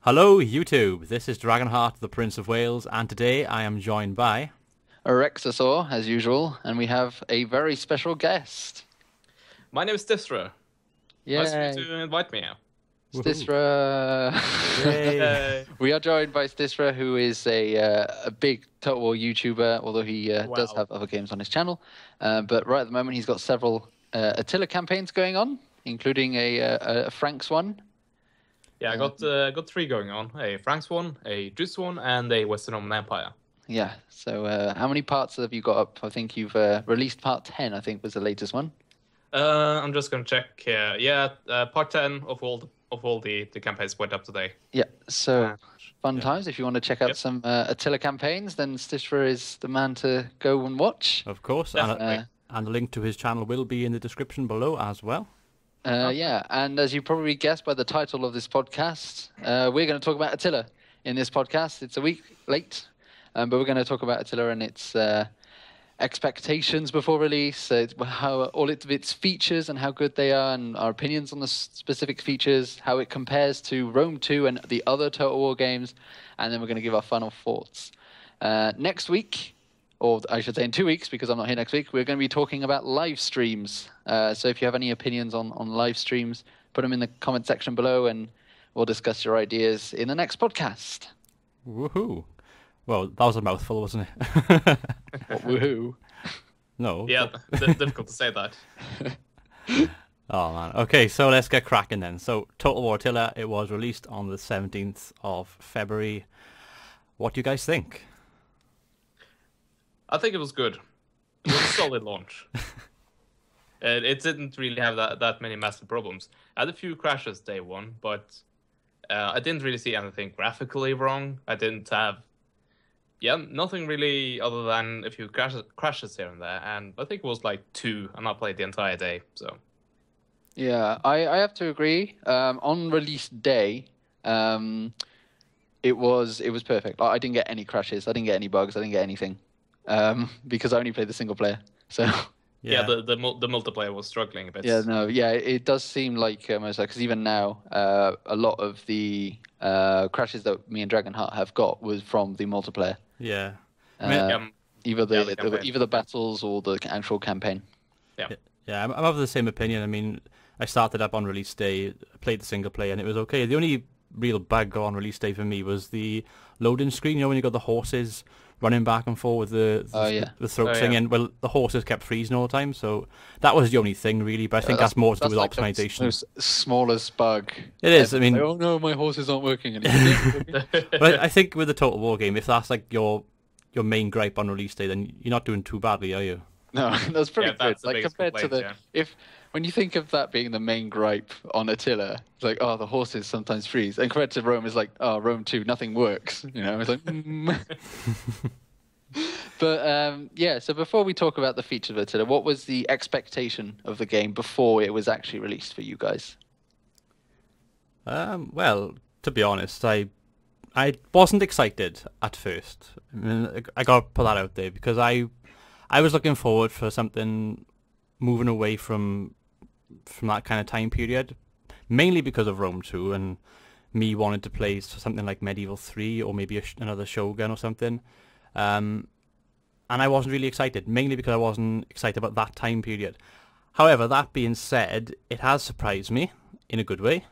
Hello YouTube, this is Dragonheart, the Prince of Wales, and today I am joined by... Arexasaur, as usual, and we have a very special guest. My name is Tisra. Nice of you Yay! to invite me. Woohoo. Stisra! Yay! We are joined by Stisra, who is a big Total War YouTuber, although he does Wow. have other games on his channel. But right at the moment, he's got several Attila campaigns going on, including a Franks one. Yeah, I got three going on: a Franks one, a Jus one, and a Western Roman Empire. Yeah, so how many parts have you got up? I think you've released part 10, I think was the latest one. I'm just gonna check here. Yeah, part 10 of all the campaigns went up today. Yeah, so Uh, fun yeah. times. If you want to check out Yep. some Attila campaigns, then Stisra is the man to go and watch. Of course, Definitely. and a link to his channel will be in the description below as well. Yeah, and as you probably guessed by the title of this podcast, we're going to talk about Attila in this podcast. It's a week late, but we're going to talk about Attila and its expectations before release, how all its features and how good they are, and our opinions on the specific features, how it compares to Rome 2 and the other Total War games, and then we're going to give our final thoughts. Next week, or I should say in 2 weeks, because I'm not here next week, we're going to be talking about live streams. So if you have any opinions on live streams, put them in the comment section below, and we'll discuss your ideas in the next podcast. Woohoo! Well, that was a mouthful, wasn't it? Woohoo! No. Yeah, difficult to say that. Oh man. Okay, so let's get cracking then. So, Total War Attila, it was released on the 17th of February. What do you guys think? I think it was good. It was a solid launch. It didn't really have that many massive problems. I had a few crashes day one, but I didn't really see anything graphically wrong. I didn't have, nothing really other than a few crashes here and there. And I think it was like 2, and I played the entire day. So Yeah, I have to agree. On release day, it was perfect. Like, I didn't get any crashes. I didn't get any bugs. I didn't get anything. Because I only played the single player. So yeah, the multiplayer was struggling a bit. yeah, no, yeah, it does seem like because even now, a lot of the crashes that me and Dragonheart have got was from the multiplayer. Yeah. Either the campaign. either the battles or the actual campaign. Yeah, I'm of the same opinion. I mean, I started up on release day, played the single player, and it was okay. The only real bug on release day for me was the loading screen. You know, when you got the horses running back and forth with the throat Oh, yeah. singing. Well, the horses kept freezing all the time, so that was the only thing really. But I think that's more to do with like optimization. the most smallest bug. It is. I mean, oh no, my horses aren't working anymore. but I think with the Total War game, if that's like your main gripe on release day, then you're not doing too badly, are you? No, that's pretty Yeah, that's good. the Like biggest compared to complaint, when you think of that being the main gripe on Attila, it's like, oh, the horses sometimes freeze. And compared to Rome, it's like, oh, Rome 2, nothing works. You know, it's like. But yeah, so before we talk about the features of Attila, what was the expectation of the game before it was actually released for you guys? Well, to be honest, I wasn't excited at first. I mean, I got to put that out there because I was looking forward for something moving away from that kind of time period, mainly because of Rome 2 and me wanted to play something like Medieval 3 or maybe another Shogun or something. And I wasn't really excited, mainly because I wasn't excited about that time period. However, that being said, it has surprised me in a good way.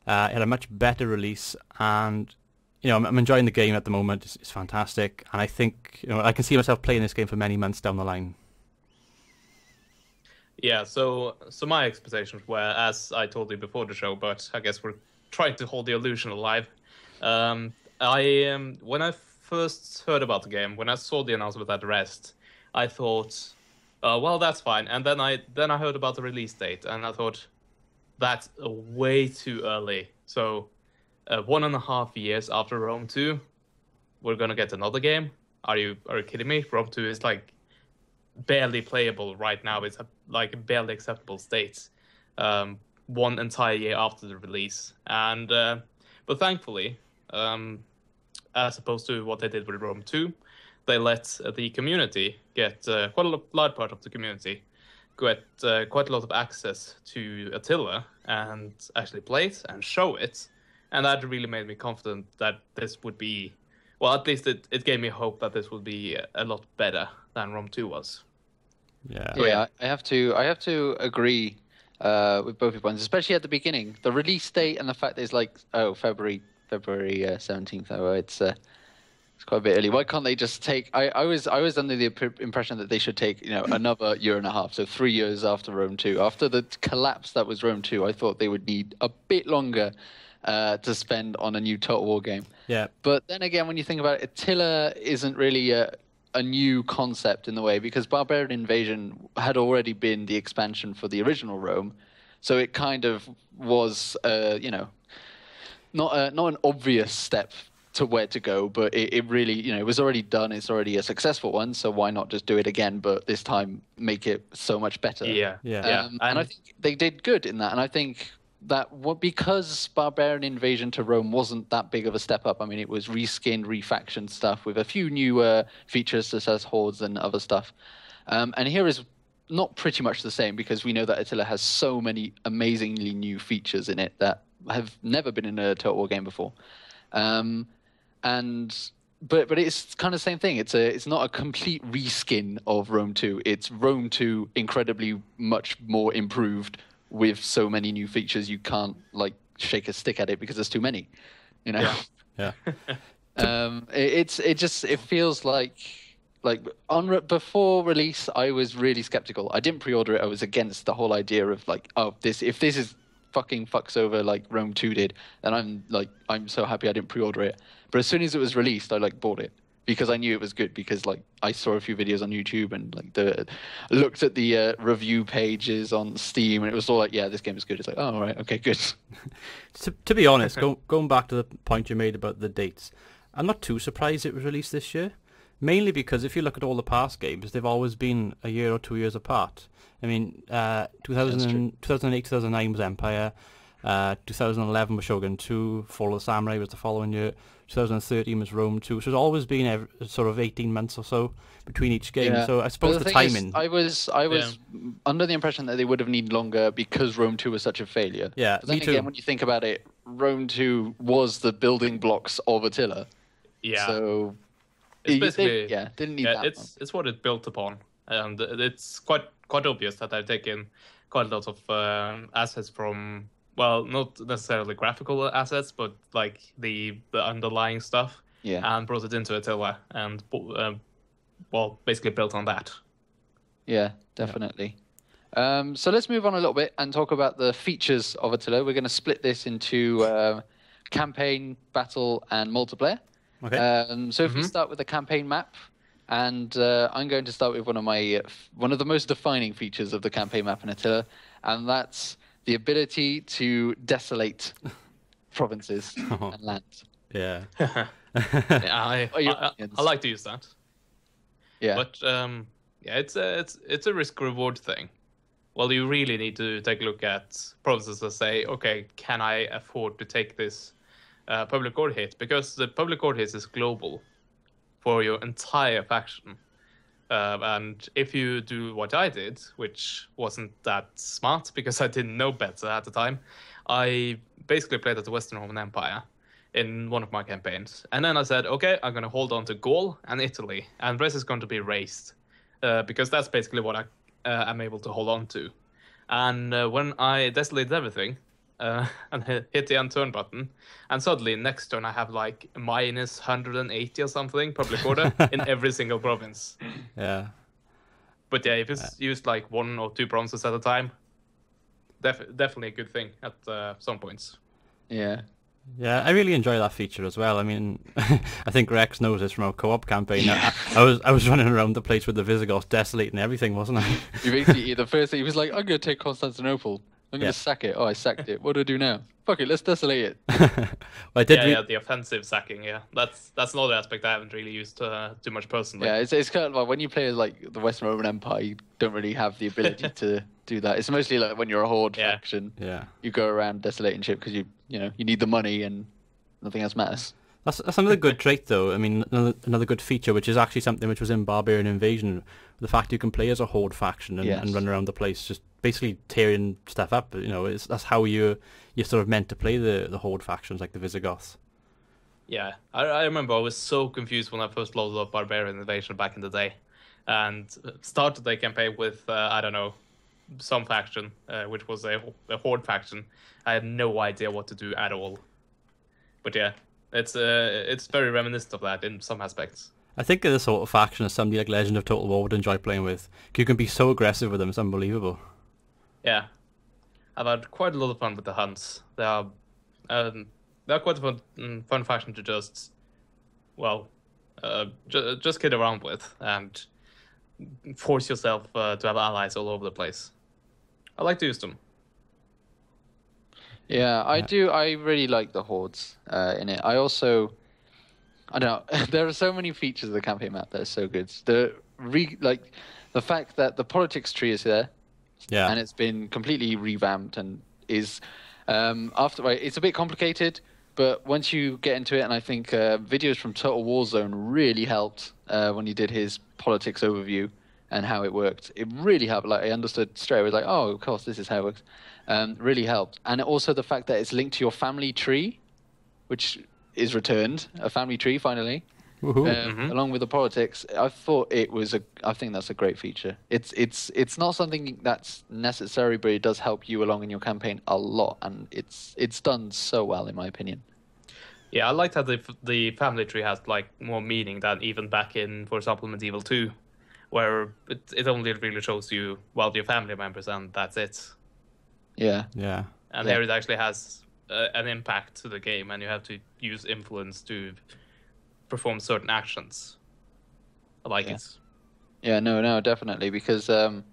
It had a much better release, and I'm enjoying the game at the moment. It's fantastic, and I think I can see myself playing this game for many months down the line. Yeah, so my expectations were, as I told you before the show, but I guess we're trying to hold the illusion alive. When I first heard about the game, when I saw the announcement at Rest, I thought, well, that's fine. And then I heard about the release date, and I thought, that's way too early. So 1.5 years after Rome 2, we're gonna get another game? Are you kidding me? Rome 2 is like barely playable right now. It's like a barely acceptable state. 1 entire year after the release, and but thankfully, as opposed to what they did with Rome 2, they let the community get quite a large part of the community get quite a lot of access to Attila and actually play it and show it and that really made me confident that this would be, well, at least it gave me hope that this would be a lot better than Rome 2 was. Yeah. Yeah, I have to agree with both your points, especially at the beginning. The release date and the fact that it's like, February 17th. Oh, it's quite a bit early. Why can't they just take? I was under the impression that they should take another year and a half, so 3 years after Rome 2. After the collapse that was Rome 2, I thought they would need a bit longer to spend on a new Total War game. Yeah. But then again, when you think about it, Attila isn't really a new concept in the way, because Barbarian Invasion had already been the expansion for the original Rome, so it kind of was not an obvious step to where to go, but it really, it was already done. It's already a successful one, so why not just do it again, but this time make it so much better? Yeah. And I think they did good in that, and I think that because Barbarian Invasion to Rome wasn't that big of a step up. I mean, it was reskinned, refactioned stuff with a few new features such as hordes and other stuff. And here is not pretty much the same, because we know that Attila has so many amazingly new features in it that have never been in a Total War game before. But it's kind of the same thing. It's not a complete reskin of Rome 2. It's Rome 2 incredibly much more improved with so many new features. You can't shake a stick at it because there's too many. Yeah. It feels like before release I was really skeptical. I didn't pre-order it. I was against the whole idea of if this is fucking fucks over like Rome 2 did, then I'm so happy I didn't pre-order it. But as soon as it was released, I bought it because I knew it was good, because I saw a few videos on YouTube and looked at the review pages on Steam, and it was all yeah, this game is good. It's oh, all right, okay, good. To be honest, going back to the point you made about the dates, I'm not too surprised it was released this year. Mainly because if you look at all the past games, they've always been a year or 2 years apart. I mean, 2008, 2009 was Empire, 2011 was Shogun 2, Fall of the Samurai was the following year, 2013 was Rome 2, so it's always been sort of 18 months or so between each game. Yeah. So I suppose the timing... I was under the impression that they would have needed longer because Rome 2 was such a failure. Yeah, but then me too. again, when you think about it, Rome 2 was the building blocks of Attila. Yeah. So... It's basically, didn't need that. It's what it built upon, and it's quite obvious that I've taken quite a lot of assets from, well, not necessarily graphical assets, but the underlying stuff, and brought it into Attila, and basically built on that. Yeah, definitely. Yeah. So let's move on a little bit and talk about the features of Attila. We're going to split this into campaign, battle, and multiplayer. Okay. So if we start with the campaign map, and I'm going to start with one of the most defining features of the campaign map in Attila, and that's the ability to desolate provinces and lands. Yeah. I like to use that. Yeah. But it's a risk reward thing. Well, you really need to take a look at provinces and say, okay, can I afford to take this public order hit, because the public order hit is global for your entire faction. And if you do what I did, which wasn't that smart because I didn't know better at the time, I basically played as the Western Roman Empire in one of my campaigns. And then I said, okay, I'm going to hold on to Gaul and Italy, and the rest is going to be raised, because that's basically what I'm able to hold on to. And when I desolated everything, and hit the end turn button, and suddenly next turn I have minus 180 or something public order in every single province. Yeah. But yeah, if it's used 1 or 2 provinces at a time, definitely a good thing at some points. Yeah. Yeah, I really enjoy that feature as well. I mean, I think Rex knows this from our co-op campaign. I was running around the place with the Visigoths desolating everything, wasn't I? You basically, the first thing he was like, I'm going to take Constantinople. I'm going to sack it. Oh, I sacked it. What do I do now? Fuck it, let's desolate it. Well, I did the offensive sacking, That's another aspect I haven't really used too much personally. Yeah, it's kind of like when you play the Western Roman Empire, you don't really have the ability to do that. It's mostly when you're a horde faction. Yeah. You go around desolating shit because you need the money and nothing else matters. That's another good trait, though. I mean, another good feature, which is actually something which was in Barbarian Invasion, the fact you can play as a horde faction and run around the place, just basically tearing stuff up. You know, that's how you're sort of meant to play the horde factions, like the Visigoths. Yeah, I remember I was so confused when I first loaded up Barbarian Invasion back in the day, and started the campaign with I don't know, some faction, which was a horde faction. I had no idea what to do at all. But yeah, it's very reminiscent of that in some aspects. I think of the sort of faction as somebody like Legend of Total War would enjoy playing with. You can be so aggressive with them; it's unbelievable. Yeah, I've had quite a lot of fun with the hunts. They're quite a fun faction to just, well, just kid around with and force yourself to have allies all over the place. I like to use them. Yeah, I do. I really like the hordes in it. I don't know. There are so many features of the campaign map that are so good. The fact that the politics tree is there, and it's been completely revamped and is it's a bit complicated, but once you get into it, and I think videos from Total Warzone really helped when he did his politics overview and how it worked. It really helped. Like, I understood straight away, like, oh, of course, this is how it works. Really helped. And also the fact that it's linked to your family tree, which is returned, a family tree finally, along with the politics. I think that's a great feature. It's not something that's necessary, but it does help you along in your campaign a lot, and it's done so well in my opinion. Yeah, I liked how the family tree has like more meaning than even back in, for example, Medieval 2, where it only really shows you, well, your family members, and that's it. Yeah. And here it actually has an impact to the game, and you have to use influence to perform certain actions. I like it. Yeah, no, definitely, because what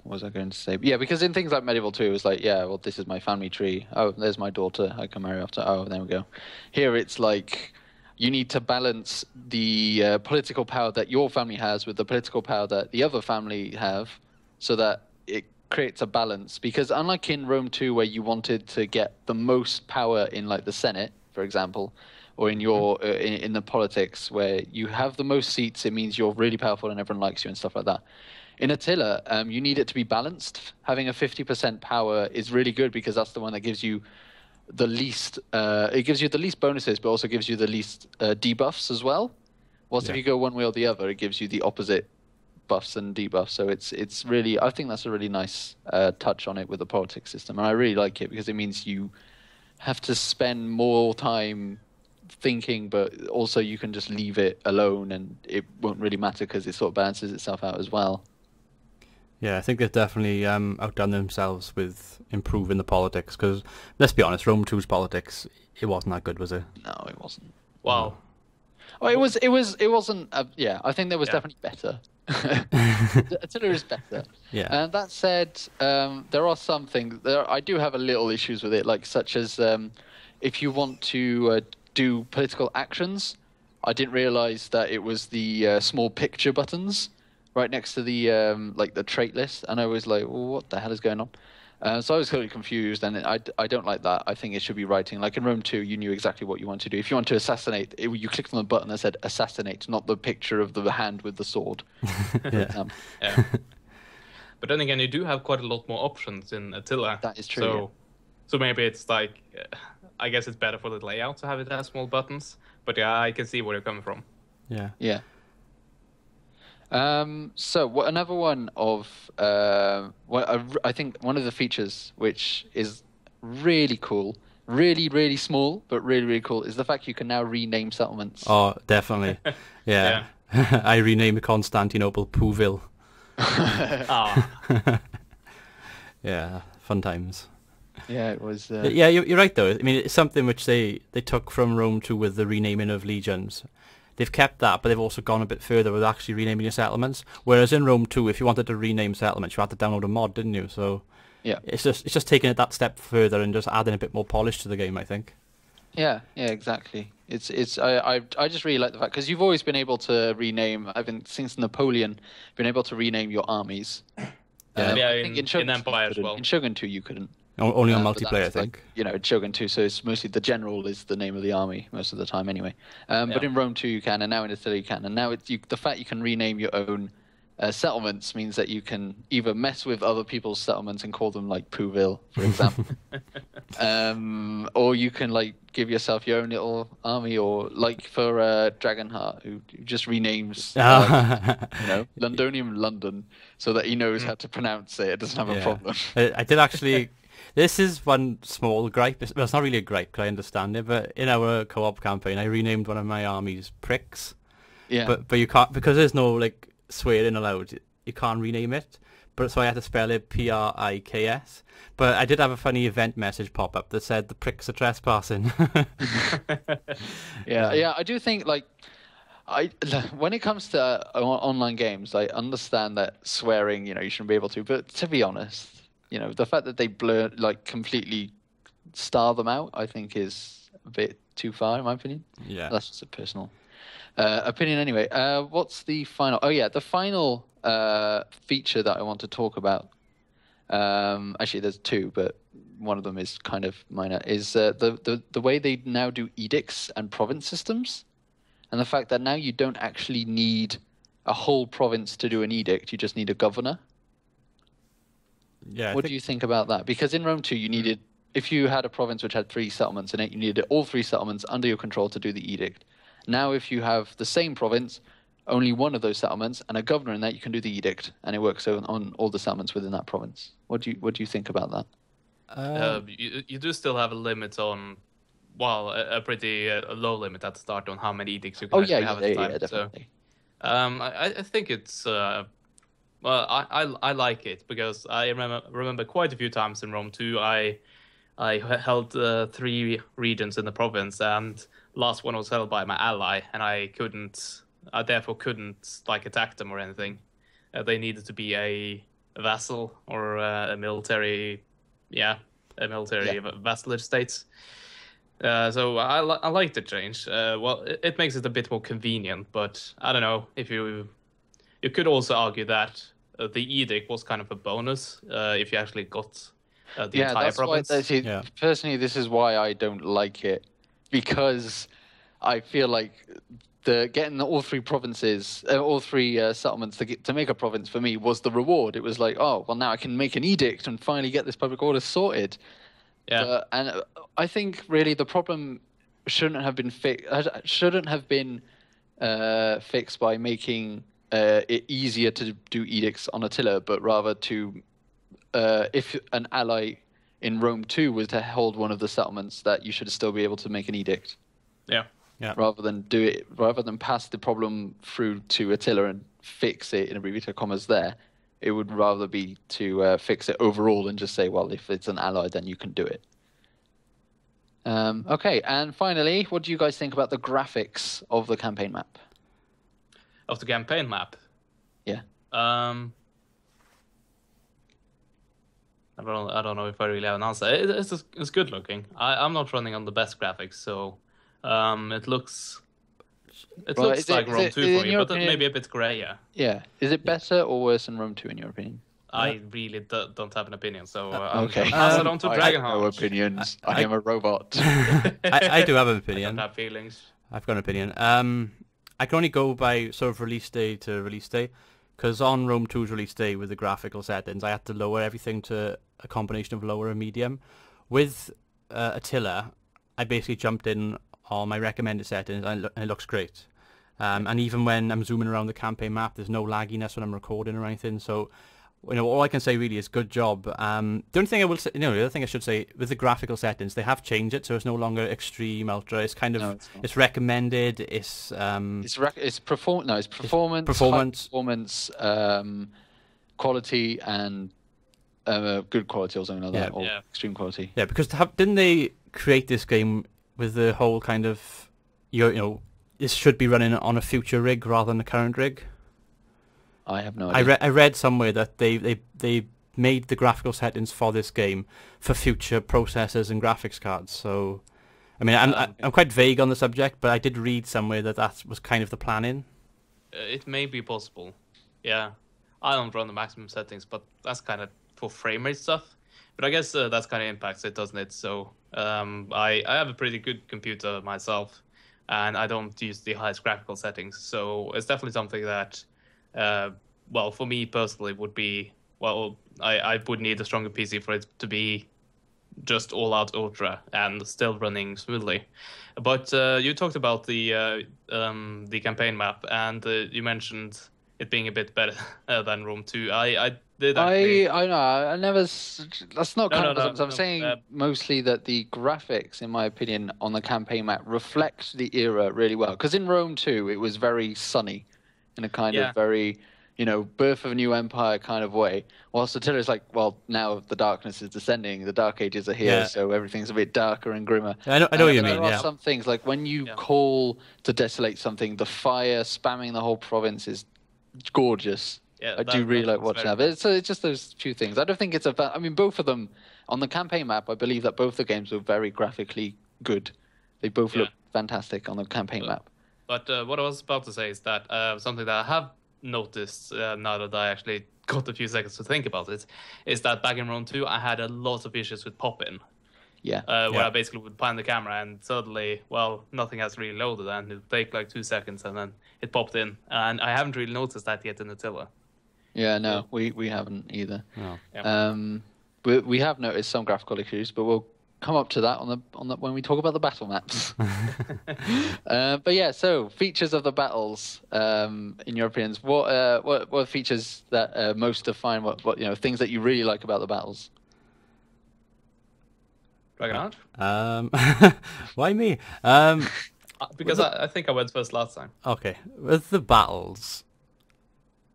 was I going to say? Yeah, because in things like Medieval 2, it's like, yeah, well, this is my family tree. Oh, there's my daughter. I can marry after. Oh, there we go. Here it's like you need to balance the political power that your family has with the political power that the other family have, so that it creates a balance. Because unlike in Rome 2, where you wanted to get the most power in like the Senate, for example, or in your in the politics where you have the most seats, it means you're really powerful and everyone likes you and stuff like that. In Attila, you need it to be balanced. Having a 50% power is really good because that's the one that gives you the least. It gives you the least bonuses, but also gives you the least debuffs as well. Whilst if you go one way or the other, it gives you the opposite buffs and debuffs. So it's really, I think that's a really nice touch on it with the politics system, and I really like it because it means you have to spend more time thinking, but also you can just leave it alone and it won't really matter because it sort of balances itself out as well. Yeah, I think they've definitely outdone themselves with improving the politics, because let's be honest, Rome 2's politics, it wasn't that good, was it? No, it wasn't. Wow. Oh, it wasn't. Yeah, I think there was definitely better. Attila is better. Yeah. And that said, there are some things. I do have a little issues with it, like such as if you want to do political actions, I didn't realize that it was the small picture buttons right next to the like the trait list, and I was like, well, what the hell is going on? So I was totally confused, and I don't like that. I think it should be writing. Like in Rome 2, you knew exactly what you want to do. If you want to assassinate, you clicked on the button that said assassinate, not the picture of the hand with the sword. Yeah. But then again, you do have quite a lot more options in Attila. That is true. So maybe it's like, I guess it's better for the layout to have it as small buttons. But yeah, I can see where you're coming from. Yeah. Yeah. So another one of I think one of the features which is really cool, really small, but really cool, is the fact you can now rename settlements. Oh, definitely. Yeah. I renamed Constantinople Pouville. Yeah, fun times. Yeah, it was. Yeah, you're right though. I mean, it's something which they took from Rome 2 with the renaming of legions. They've kept that, but they've also gone a bit further with actually renaming your settlements. Whereas in Rome 2, if you wanted to rename settlements, you had to download a mod, didn't you? So yeah, it's just taking it that step further and just adding a bit more polish to the game, I think. Yeah, exactly. I just really like the fact, because you've always been able to rename. I've been since Napoleon been able to rename your armies. Yeah, I think in Empire as well. In Shogun 2 you couldn't. Only on But multiplayer, I that's, like, think. you know, in Shogun 2, so it's mostly the general is the name of the army most of the time anyway. But Yeah. in Rome 2 you can, and now in Attila you can. And now the fact you can rename your own settlements means that you can either mess with other people's settlements and call them like Pooville, for example. Or you can like give yourself your own little army, or like for Dragonheart, who just renames Londonium London so that he knows how to pronounce it. It doesn't have a problem. I did actually. This is one small gripe. Well, it's not really a gripe because I understand it. But in our co-op campaign, I renamed one of my armies Pricks. Yeah. But you can't, because there's no like swearing allowed. You can't rename it. But so I had to spell it Priks. But I did have a funny event message pop up that said the pricks are trespassing. Yeah. I do think like when it comes to online games, I understand that swearing, you shouldn't be able to. But to be honest, the fact that they completely star them out, I think is a bit too far, in my opinion. Yeah. That's just a personal opinion anyway. What's the final? Oh yeah, the final feature that I want to talk about. Actually, there's two, but one of them is kind of minor. Is the way they now do edicts and province systems, and the fact that now you don't actually need a whole province to do an edict; you just need a governor. Yeah. What do you think about that? Because in Rome 2, you needed, if you had a province which had 3 settlements in it, you needed all 3 settlements under your control to do the edict. Now, if you have the same province, only one of those settlements, and a governor in that, you can do the edict, and it works on all the settlements within that province. What do you think about that? You do still have a limit on, well, a pretty low limit at the start on how many edicts you can actually have at the time. Yeah, definitely. So, I think it's well, I like it because I remember quite a few times in Rome 2 I held 3 regions in the province, and last one was held by my ally, and I therefore couldn't like attack them or anything. They needed to be a vassal or a military, vassalage state. So I like the change. Well, it makes it a bit more convenient, but I don't know if you could also argue that the edict was kind of a bonus if you actually got the entire province. Personally, this is why I don't like it, because I feel like getting all 3 provinces, all 3 settlements to make a province for me was the reward. It was like, oh, well, now I can make an edict and finally get this public order sorted. Yeah. And I think really the problem shouldn't have been fixed by making it easier to do edicts on Attila, but rather to if an ally in Rome 2 was to hold one of the settlements, that you should still be able to make an edict. Yeah. Rather than pass the problem through to Attila and fix it in inverted commas there, it would rather be to fix it overall and just say, well, if it's an ally, then you can do it. Okay, and finally, what do you guys think about the graphics of the campaign map? Of the campaign map? Yeah. I don't know if I really have an answer. It's good looking. I'm not running on the best graphics, so it looks like Rome 2 for me, but maybe a bit grayer. Yeah. Is it better or worse than Rome 2 in your opinion? I really don't have an opinion, so okay. Pass it on to Dragonheart. I have no opinions. I am a robot. I do have an opinion. I don't have feelings. I've got an opinion. I can only go by sort of release day to release day, because on Rome 2's release day with the graphical settings, I had to lower everything to a combination of lower and medium. With Attila, I basically jumped in on my recommended settings, and it looks great. And even when I'm zooming around the campaign map, there's no lagginess when I'm recording or anything. So, all I can say really is good job. The only thing I will say, the other thing I should say, with the graphical settings, they have changed it, so it's no longer extreme, ultra. It's kind of, it's recommended. It's performance, quality, and good quality or something like that, or extreme quality. Yeah, because didn't they create this game with the whole kind of, this should be running on a future rig rather than a current rig? I have no idea. I read somewhere that they made the graphical settings for this game for future processors and graphics cards. So, I mean, I'm quite vague on the subject, but I did read somewhere that was kind of the planning. It may be possible. Yeah, I don't run the maximum settings, but that's kind of for frame rate stuff. But I guess that's kind of impacts it, doesn't it? So I have a pretty good computer myself, and I don't use the highest graphical settings. So it's definitely something that, well, for me personally, would be, well, I would need a stronger PC for it to be just all out ultra and still running smoothly. But you talked about the campaign map, and you mentioned it being a bit better than Rome 2. I did actually. I know. I never. That's not No, kind no, of. no, I'm no. saying mostly that the graphics, in my opinion, on the campaign map reflect the era really well. Because in Rome 2, it was very sunny, in a kind Yeah. of very, birth of a new empire kind of way. Whilst Attila is like, well, now the darkness is descending, the dark ages are here, Yeah. so everything's a bit darker and grimmer. I know what you But mean. there are Yeah. some things like when you call to desolate something, the fire spamming the whole province is gorgeous. Yeah, I do really like looks watching very that. But it's just those few things. I don't think it's I mean, both of them on the campaign map. I believe that both the games were very graphically good. They both look fantastic on the campaign map. But what I was about to say is that something that I have noticed now that I actually got a few seconds to think about it is that back in Rome 2, I had a lot of issues with pop-in. Yeah. Where I basically would pan the camera and suddenly, well, nothing has really loaded, and it would take like 2 seconds and then it popped in. And I haven't really noticed that yet in Attila. Yeah, no, we haven't either. No. Yeah. We have noticed some graphical issues, but we'll come up to that on the when we talk about the battle maps. But yeah, so features of the battles, in your opinions, what features that most define what things that you really like about the battles? Dragonheart? Why me? Because I think I went first last time. Okay, with the battles,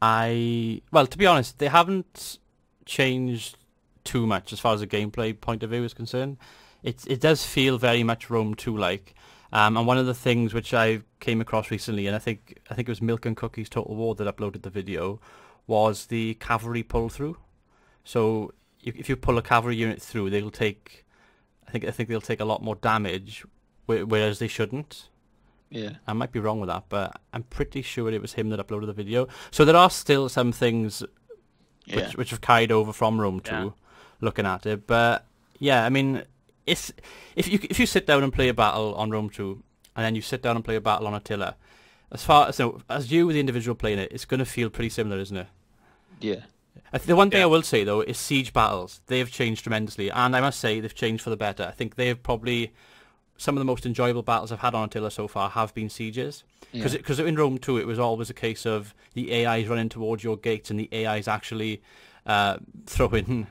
well, to be honest, they haven't changed too much as far as the gameplay point of view is concerned. It does feel very much Rome 2 like. And one of the things which I came across recently, and I think it was Milk and Cookies Total War that uploaded the video, was the cavalry pull through. So if you pull a cavalry unit through, they'll take, I think they'll take a lot more damage, whereas they shouldn't. Yeah. I might be wrong with that, but I'm pretty sure it was him that uploaded the video. So there are still some things which have carried over from Rome 2, looking at it. But yeah, I mean, if you sit down and play a battle on Rome 2, and then you sit down and play a battle on Attila, as you, the individual playing it, it's going to feel pretty similar, isn't it? Yeah. The one thing I will say, though, is siege battles. They have changed tremendously, and I must say they've changed for the better. I think they have probably... Some of the most enjoyable battles I've had on Attila so far have been sieges. Because in Rome 2, it was always a case of the AIs running towards your gates and the AIs actually throwing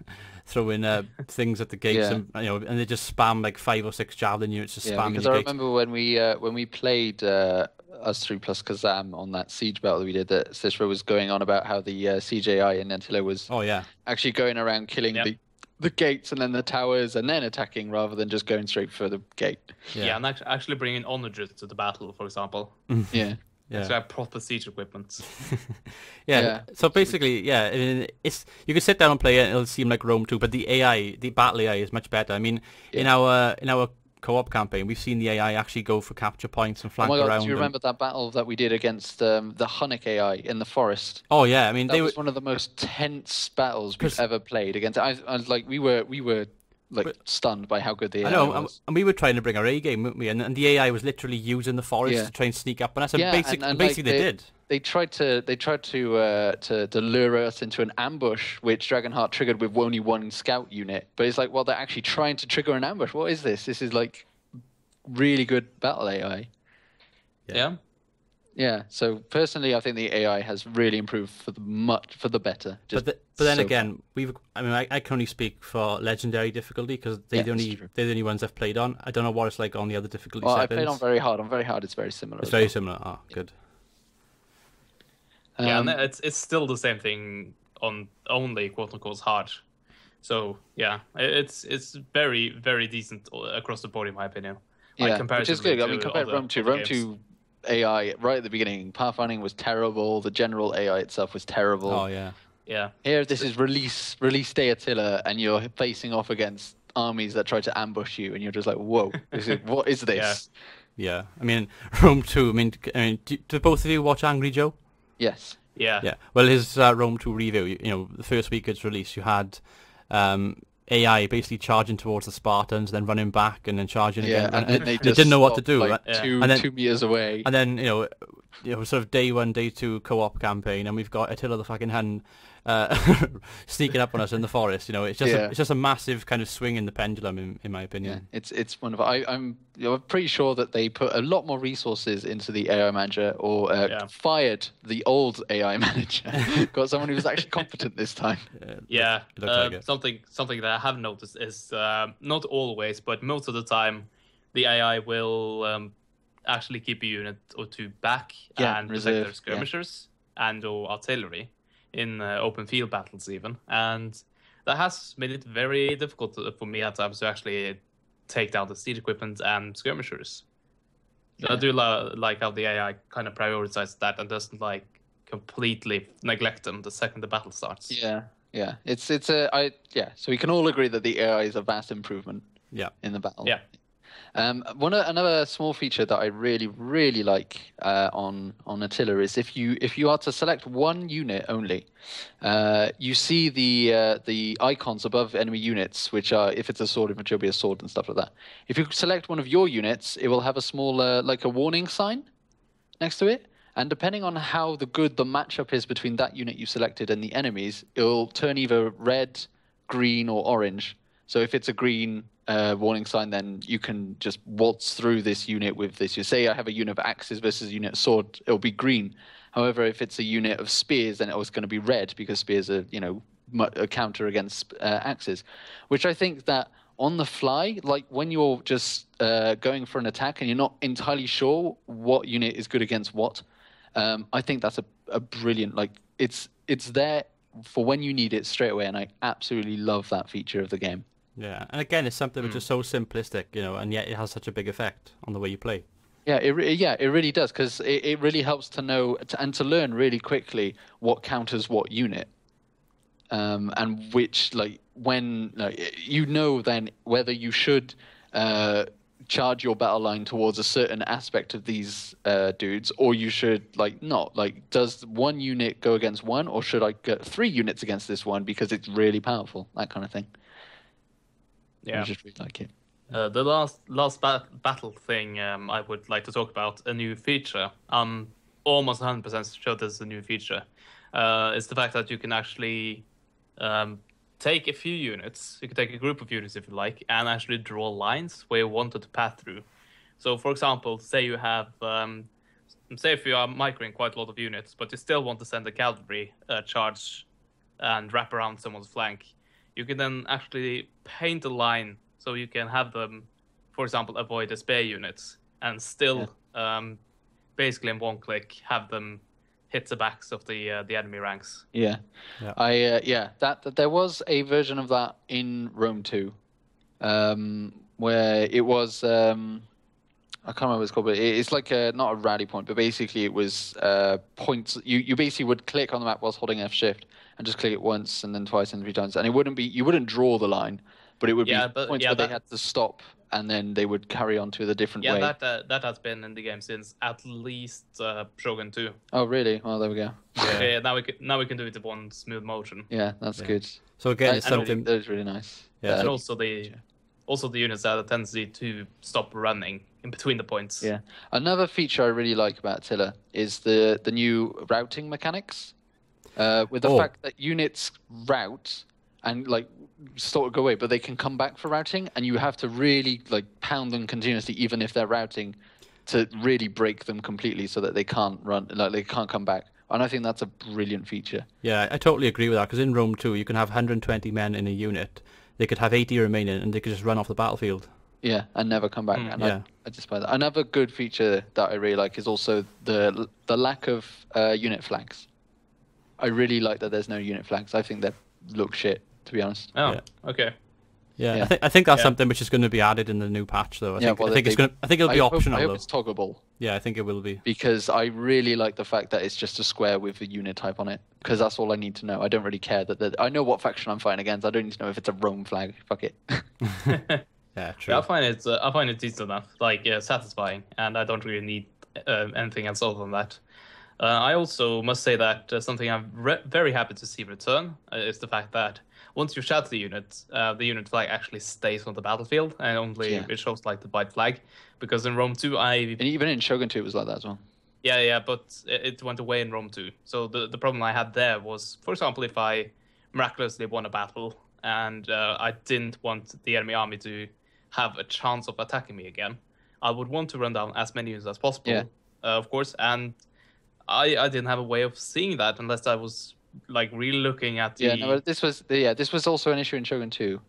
things at the gates, and they just spam like 5 or 6 javelin units to spam. Because I remember when we played us 3 plus Kazam on that siege battle we did, that Cicero was going on about how the CJI in Attila was actually going around killing the gates and then the towers and then attacking rather than just going straight for the gate. Yeah, and actually bringing onagers to the battle, for example. Yeah. So I have proper siege equipment. So basically, I mean, you can sit down and play it and it'll seem like Rome 2, but the battle AI is much better. I mean, in our co-op campaign, we've seen the AI actually go for capture points and flank around. Do you remember that battle that we did against the Hunnic AI in the forest? Oh yeah, I mean, that was one of the most tense battles we've ever played against. I was like, we were like stunned by how good the AI was. And we were trying to bring our A game, weren't we? And the AI was literally using the forest to try and sneak up on us. And basically they did. They tried to lure us into an ambush, which Dragonheart triggered with only 1 scout unit. But it's like, well, they're actually trying to trigger an ambush. What is this? This is like really good battle AI. Yeah. So personally, I think the AI has really improved for the better. But then again, I can only speak for legendary difficulty because they're the only ones I've played on. I don't know what it's like on the other difficulty settings. I played on very hard. On very hard, it's very similar. It's very similar. Oh, good. And it's still the same thing on only quote unquote hard. So yeah, it's very, very decent across the board in my opinion. Which is good. I mean, compared to Rome 2 AI right at the beginning, pathfinding was terrible. The general AI itself was terrible. Oh yeah. Here, this is release day Attila, and you're facing off against armies that try to ambush you, and you're just like, whoa, what is this? Yeah. I mean, Rome 2. I mean, do both of you watch Angry Joe? Yes. Yeah. Well, his Rome 2 review, the first week it's released, you had AI basically charging towards the Spartans, then running back and then charging again. and then they just didn't know what to stopped, do. like, And then 2 meters away. And then, sort of day 1, day 2 co-op campaign, and we've got Attila the fucking Hun sneaking up on us in the forest. It's just it's just a massive kind of swing in the pendulum, in my opinion. Yeah, it's wonderful. I'm pretty sure that they put a lot more resources into the AI manager, or fired the old AI manager, got someone who was actually competent this time. Yeah, it looks like it. something that I have noticed is not always, but most of the time, the AI will actually keep a unit or two back and protect their skirmishers and or artillery in open field battles even, and that has made it very difficult for me at times to actually take down the siege equipment and skirmishers. I do like how the AI kind of prioritizes that and doesn't like completely neglect them the second the battle starts. Yeah. So we can all agree that the AI is a vast improvement. In the battle. Yeah. Another small feature that I really like on Attila is if you are to select one unit only, you see the icons above enemy units, which are, if it's a sword, it will be a sword and stuff like that. If you select one of your units, it will have a small like a warning sign next to it, and depending on how good the matchup is between that unit you selected and the enemies, it will turn either red, green, or orange. So if it's a green warning sign, then you can just waltz through this unit with this. You say I have a unit of axes versus a unit of sword, it'll be green. However, if it's a unit of spears, then it's going to be red, because spears are, a counter against axes. Which I think that on the fly, like when you're just going for an attack and you're not entirely sure what unit is good against what, I think that's a brilliant, like it's there for when you need it straight away, and I absolutely love that feature of the game. Yeah, and again, it's something which is so simplistic, and yet it has such a big effect on the way you play. Yeah, it really does, because it really helps to know and to learn really quickly what counters what unit, and which, like, when then whether you should charge your battle line towards a certain aspect of these dudes, or you should not. Like, does one unit go against one, or should I get 3 units against this one because it's really powerful? That kind of thing. Yeah, I just really like it. The last battle thing I would like to talk about, a new feature. I'm almost 100% sure there's a new feature. It's the fact that you can actually take a few units. You can take a group of units if you like, and actually draw lines where you want it to pass through. So, for example, say you have, say if you are microing quite a lot of units, but you still want to send a cavalry charge and wrap around someone's flank. You can then actually paint a line so you can have them, for example, avoid the spear units and still, basically in one click, have them hit the backs of the enemy ranks. Yeah. That there was a version of that in Rome 2, where it was I can't remember what it's called, but it's like not a rally point, but basically it was points. You basically would click on the map whilst holding F shift and just click it once and then twice and 3 times, and you wouldn't draw the line, but it would be points where they had to stop and then they would carry on to the different way. Yeah, that has been in the game since at least Shogun 2. Oh really? Well, there we go. Yeah, now we can do it in one smooth motion. Yeah, that's good. So again, it's something that is really nice. Yeah, and also the units have a tendency to stop running in between the points. Yeah. Another feature I really like about Attila is the new routing mechanics. With the fact that units route and sort of go away, but they can come back for routing, and you have to really pound them continuously, even if they're routing, to really break them completely so that they can't run, they can't come back. And I think that's a brilliant feature. Yeah, I totally agree with that, because in Rome 2 you can have 120 men in a unit. They could have 80 remaining, and they could just run off the battlefield. Yeah, and never come back. I just buy that. Another good feature that I really like is also the lack of unit flags. I really like that there's no unit flags. I think they look shit, to be honest. Oh, okay. Yeah. I think that's something which is going to be added in the new patch, though. I think it'll be optional. I hope it's toggleable. Yeah, I think it will be. Because I really like the fact that it's just a square with a unit type on it. Because that's all I need to know. I don't really care I know what faction I'm fighting against. I don't need to know if it's a Rome flag. Fuck it. Yeah, true. Yeah, I find it decent enough, satisfying, and I don't really need anything else other than that. I also must say that something I'm very happy to see return is the fact that once you shatter the unit flag actually stays on the battlefield and only it shows like the white flag. Because in Rome 2, and even in Shogun 2 it was like that as well. Yeah, but it went away in Rome 2. So the problem I had there was, for example, if I miraculously won a battle and I didn't want the enemy army to have a chance of attacking me again, I would want to run down as many units as possible, of course, and I didn't have a way of seeing that unless I was like really looking at the... Yeah, no, but this was also an issue in Shogun 2.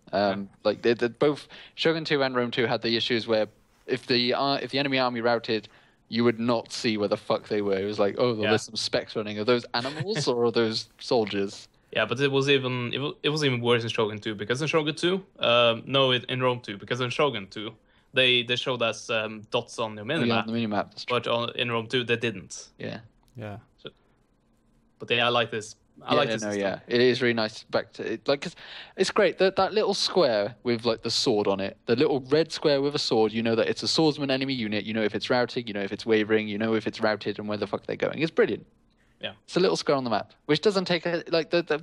Like both Shogun 2 and Rome 2 had the issues where if the enemy army routed, you would not see where the fuck they were. It was like, oh, there's some specs running. Are those animals or are those soldiers? Yeah, but it was even worse in Shogun 2 because in Shogun 2, in Rome 2, because in Shogun 2 they showed us dots on the minimap. On the minimap, but in Rome 2 they didn't. Yeah. So, but I like this. I like this. It is really nice. Back to it, like, 'cause it's great that little square with like the sword on it, the little red square with a sword. You know that it's a swordsman enemy unit. You know if it's routing. You know if it's wavering. You know if it's routed and where the fuck they're going. It's brilliant. Yeah, it's a little square on the map, which doesn't take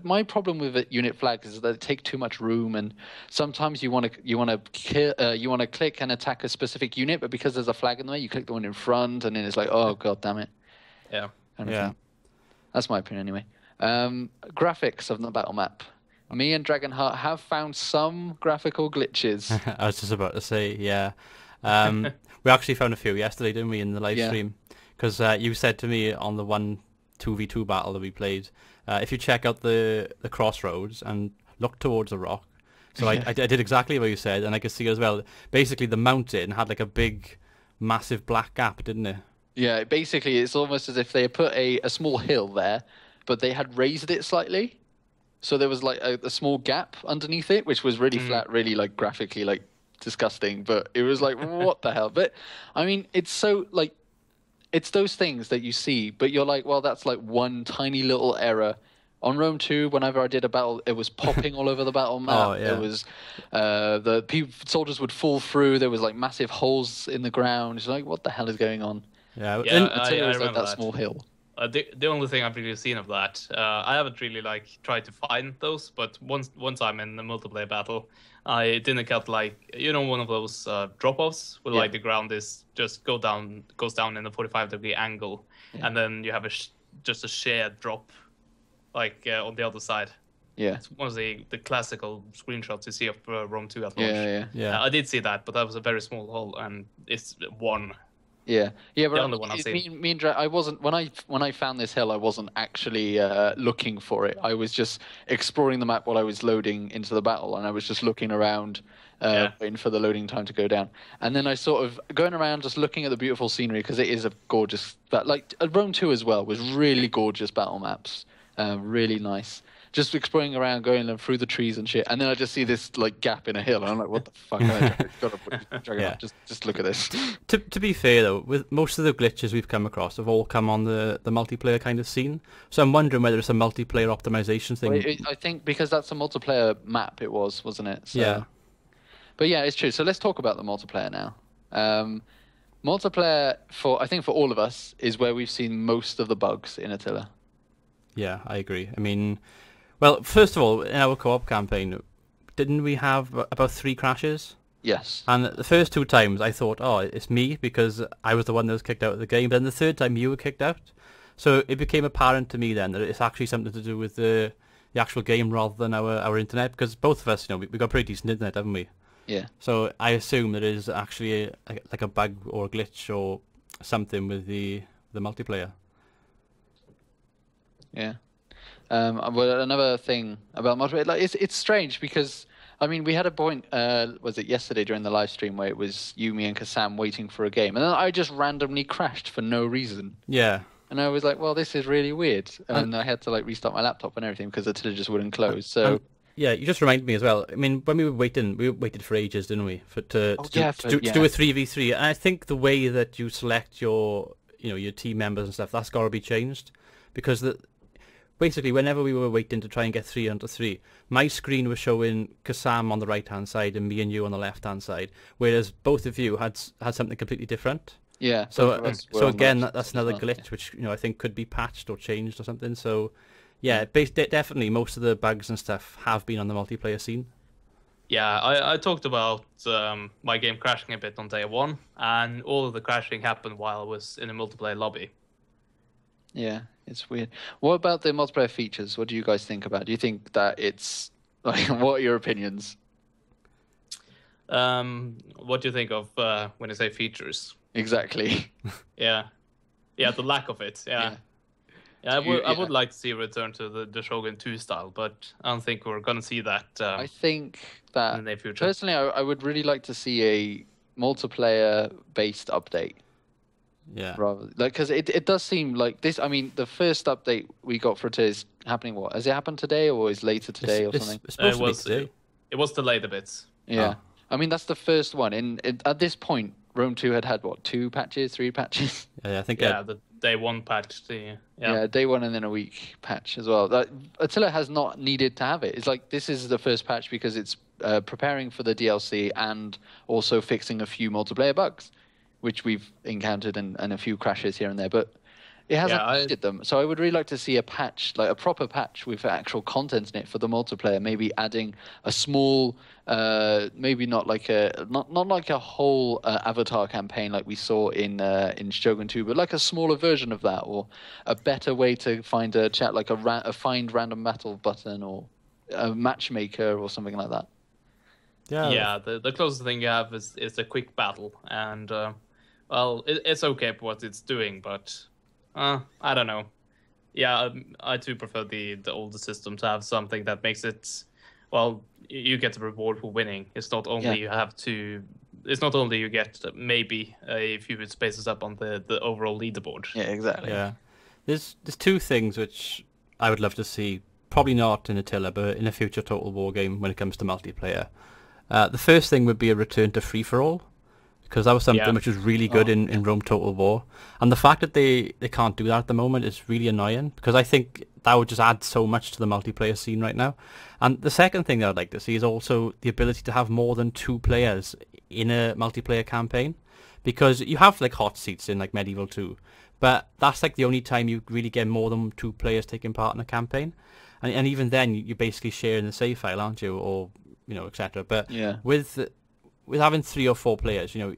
my problem with unit flags is that they take too much room, and sometimes you want to click and attack a specific unit, but because there's a flag in the way, you click the one in front, and then it's like, oh god damn it. Yeah. That's my opinion anyway. Graphics of the battle map. Me and Dragonheart have found some graphical glitches. I was just about to say, yeah. We actually found a few yesterday, didn't we, in the live stream? Because you said to me on the 2v2 battle that we played, if you check out the crossroads and look towards a rock. So I did exactly what you said, and I could see as well. Basically, the mountain had like a big, massive black gap, didn't it? Yeah, basically, it's almost as if they put a small hill there, but they had raised it slightly. So there was like a small gap underneath it, which was really flat, really like graphically like disgusting. But it was like, what the hell? But I mean, it's so like, it's those things that you see, but you're like, well, that's like one tiny little error. On Rome 2, whenever I did a battle, it was popping all over the battle map. It was soldiers would fall through. There was like massive holes in the ground. It's like, what the hell is going on? Yeah, I remember like that small hill. The only thing I've really seen of that, I haven't really like tried to find those, but once I'm in the multiplayer battle, I didn't get like one of those drop-offs where like the ground is just goes down in a 45-degree angle, and then you have just a shared drop, like on the other side. Yeah, it's one of the classical screenshots you see of Rome 2 at launch. Yeah. I did see that, but that was a very small hole, and it's one. Yeah, but the only one I've seen. Me and I wasn't when I found this hill. I wasn't actually looking for it. I was just exploring the map while I was loading into the battle, and I was just looking around, waiting for the loading time to go down. And then I sort of going around, just looking at the beautiful scenery because it is a gorgeous. Like Rome 2 as well was really gorgeous battle maps, really nice. Just exploring around, going through the trees and shit, and then I just see this like gap in a hill, and I'm like, "What the fuck?" Just look at this. To be fair though, with most of the glitches we've come across have all come on the multiplayer kind of scene. So I'm wondering whether it's a multiplayer optimization thing. Well, I think because that's a multiplayer map, wasn't it? So, yeah. But yeah, it's true. So let's talk about the multiplayer now. Multiplayer I think for all of us is where we've seen most of the bugs in Attila. Yeah, I agree. I mean. Well, first of all, in our co-op campaign, didn't we have about 3 crashes? Yes. And the first 2 times I thought, oh, it's me because I was the one that was kicked out of the game. But then the third time you were kicked out. So it became apparent to me then that it's actually something to do with the actual game rather than our internet. Because both of us, we got pretty decent internet, haven't we? Yeah. So I assume that it is actually like a bug or a glitch or something with the multiplayer. Yeah. Well, another thing about multiplayer, like it's strange because I mean we had a point, was it yesterday during the live stream where it was you, me, and Kassam waiting for a game, and then I just randomly crashed for no reason. Yeah. And I was like, well, this is really weird, and I had to like restart my laptop and everything because Attila just wouldn't close. So. Yeah, you just reminded me as well. I mean, when we waited for ages, didn't we, to do a 3v3? And I think the way that you select your team members and stuff, that's got to be changed, because basically, whenever we were waiting to try and get 3 onto 3, my screen was showing Kassam on the right-hand side and me and you on the left-hand side, whereas both of you had something completely different. Yeah. both So of us were so on again, Rogue that's as another well, glitch which I think could be patched or changed or something. So yeah, definitely most of the bugs and stuff have been on the multiplayer scene. Yeah, I talked about my game crashing a bit on day one, and all of the crashing happened while I was in a multiplayer lobby. Yeah, it's weird. What about the multiplayer features? What do you guys think about? Do you think that it's like what are your opinions? What do you think of when you say features? Exactly. Yeah, the lack of it. Yeah, Yeah. I Do you- would yeah. like to see a return to the Shogun 2 style, but I don't think we're gonna see that I think in that the near future. personally, I would really like to see a multiplayer-based update. Yeah. Rather, like, because it does seem like this. I mean, the first update we got for it is happening. What has it happened today, or is later today, or something? It's supposed it to was be today. it was delayed a bit. Yeah, Oh. I mean that's the first one. At this point, Rome 2 had what, 2 patches, 3 patches? Yeah, I think Yeah, the day one patch. Yeah, day 1 and then a week patch as well. Attila has not needed to have it. It's like this is the first patch because it's preparing for the DLC and also fixing a few multiplayer bugs, which we've encountered and a few crashes here and there. But it hasn't needed them. So I would really like to see a patch, like a proper patch with actual content in it for the multiplayer. Maybe adding a small, maybe not like not like a whole avatar campaign like we saw in Shogun 2, but like a smaller version of that, or a better way to find a chat, like a find random battle button, or a matchmaker or something like that. Yeah, the closest thing you have is a quick battle, and well, it's okay for what it's doing, but I don't know. Yeah, I too prefer the older system to have something that makes it. Well, you get the reward for winning. It's not only you have to. It's not only you get maybe a few spaces up on the overall leaderboard. Yeah, exactly. Yeah, there's two things which I would love to see. Probably not in Attila, but in a future Total War game when it comes to multiplayer. The first thing would be a return to free for all, because that was something which was really good in Rome Total War, and the fact that they can't do that at the moment is really annoying, because I think that would just add so much to the multiplayer scene right now. And the second thing that I'd like to see is also the ability to have more than 2 players in a multiplayer campaign, because you have like hot seats in like Medieval 2, but that's like the only time you really get more than 2 players taking part in a campaign, and even then you're basically sharing the save file, aren't you, or etc. But with having 3 or 4 players, you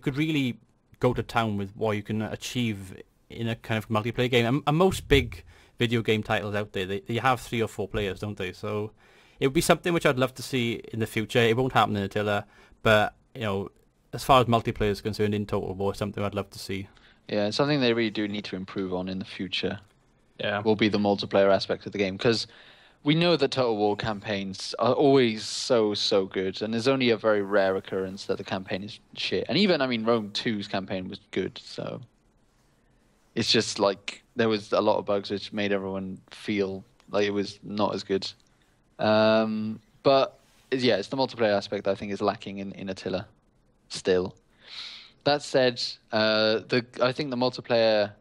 could really go to town with what you can achieve in a kind of multiplayer game. And most big video game titles out there, they have 3 or 4 players, don't they? So it would be something which I'd love to see in the future. It won't happen in Attila, but as far as multiplayer is concerned in Total War, something I'd love to see. Yeah, something they really do need to improve on in the future. Yeah, will be the multiplayer aspect of the game, because we know that Total War campaigns are always so good, and there's only a very rare occurrence that the campaign is shit. And even, I mean, Rome 2's campaign was good, so it's just like there was a lot of bugs which made everyone feel like it was not as good. But yeah, it's the multiplayer aspect that I think is lacking in Attila still. That said, I think the multiplayer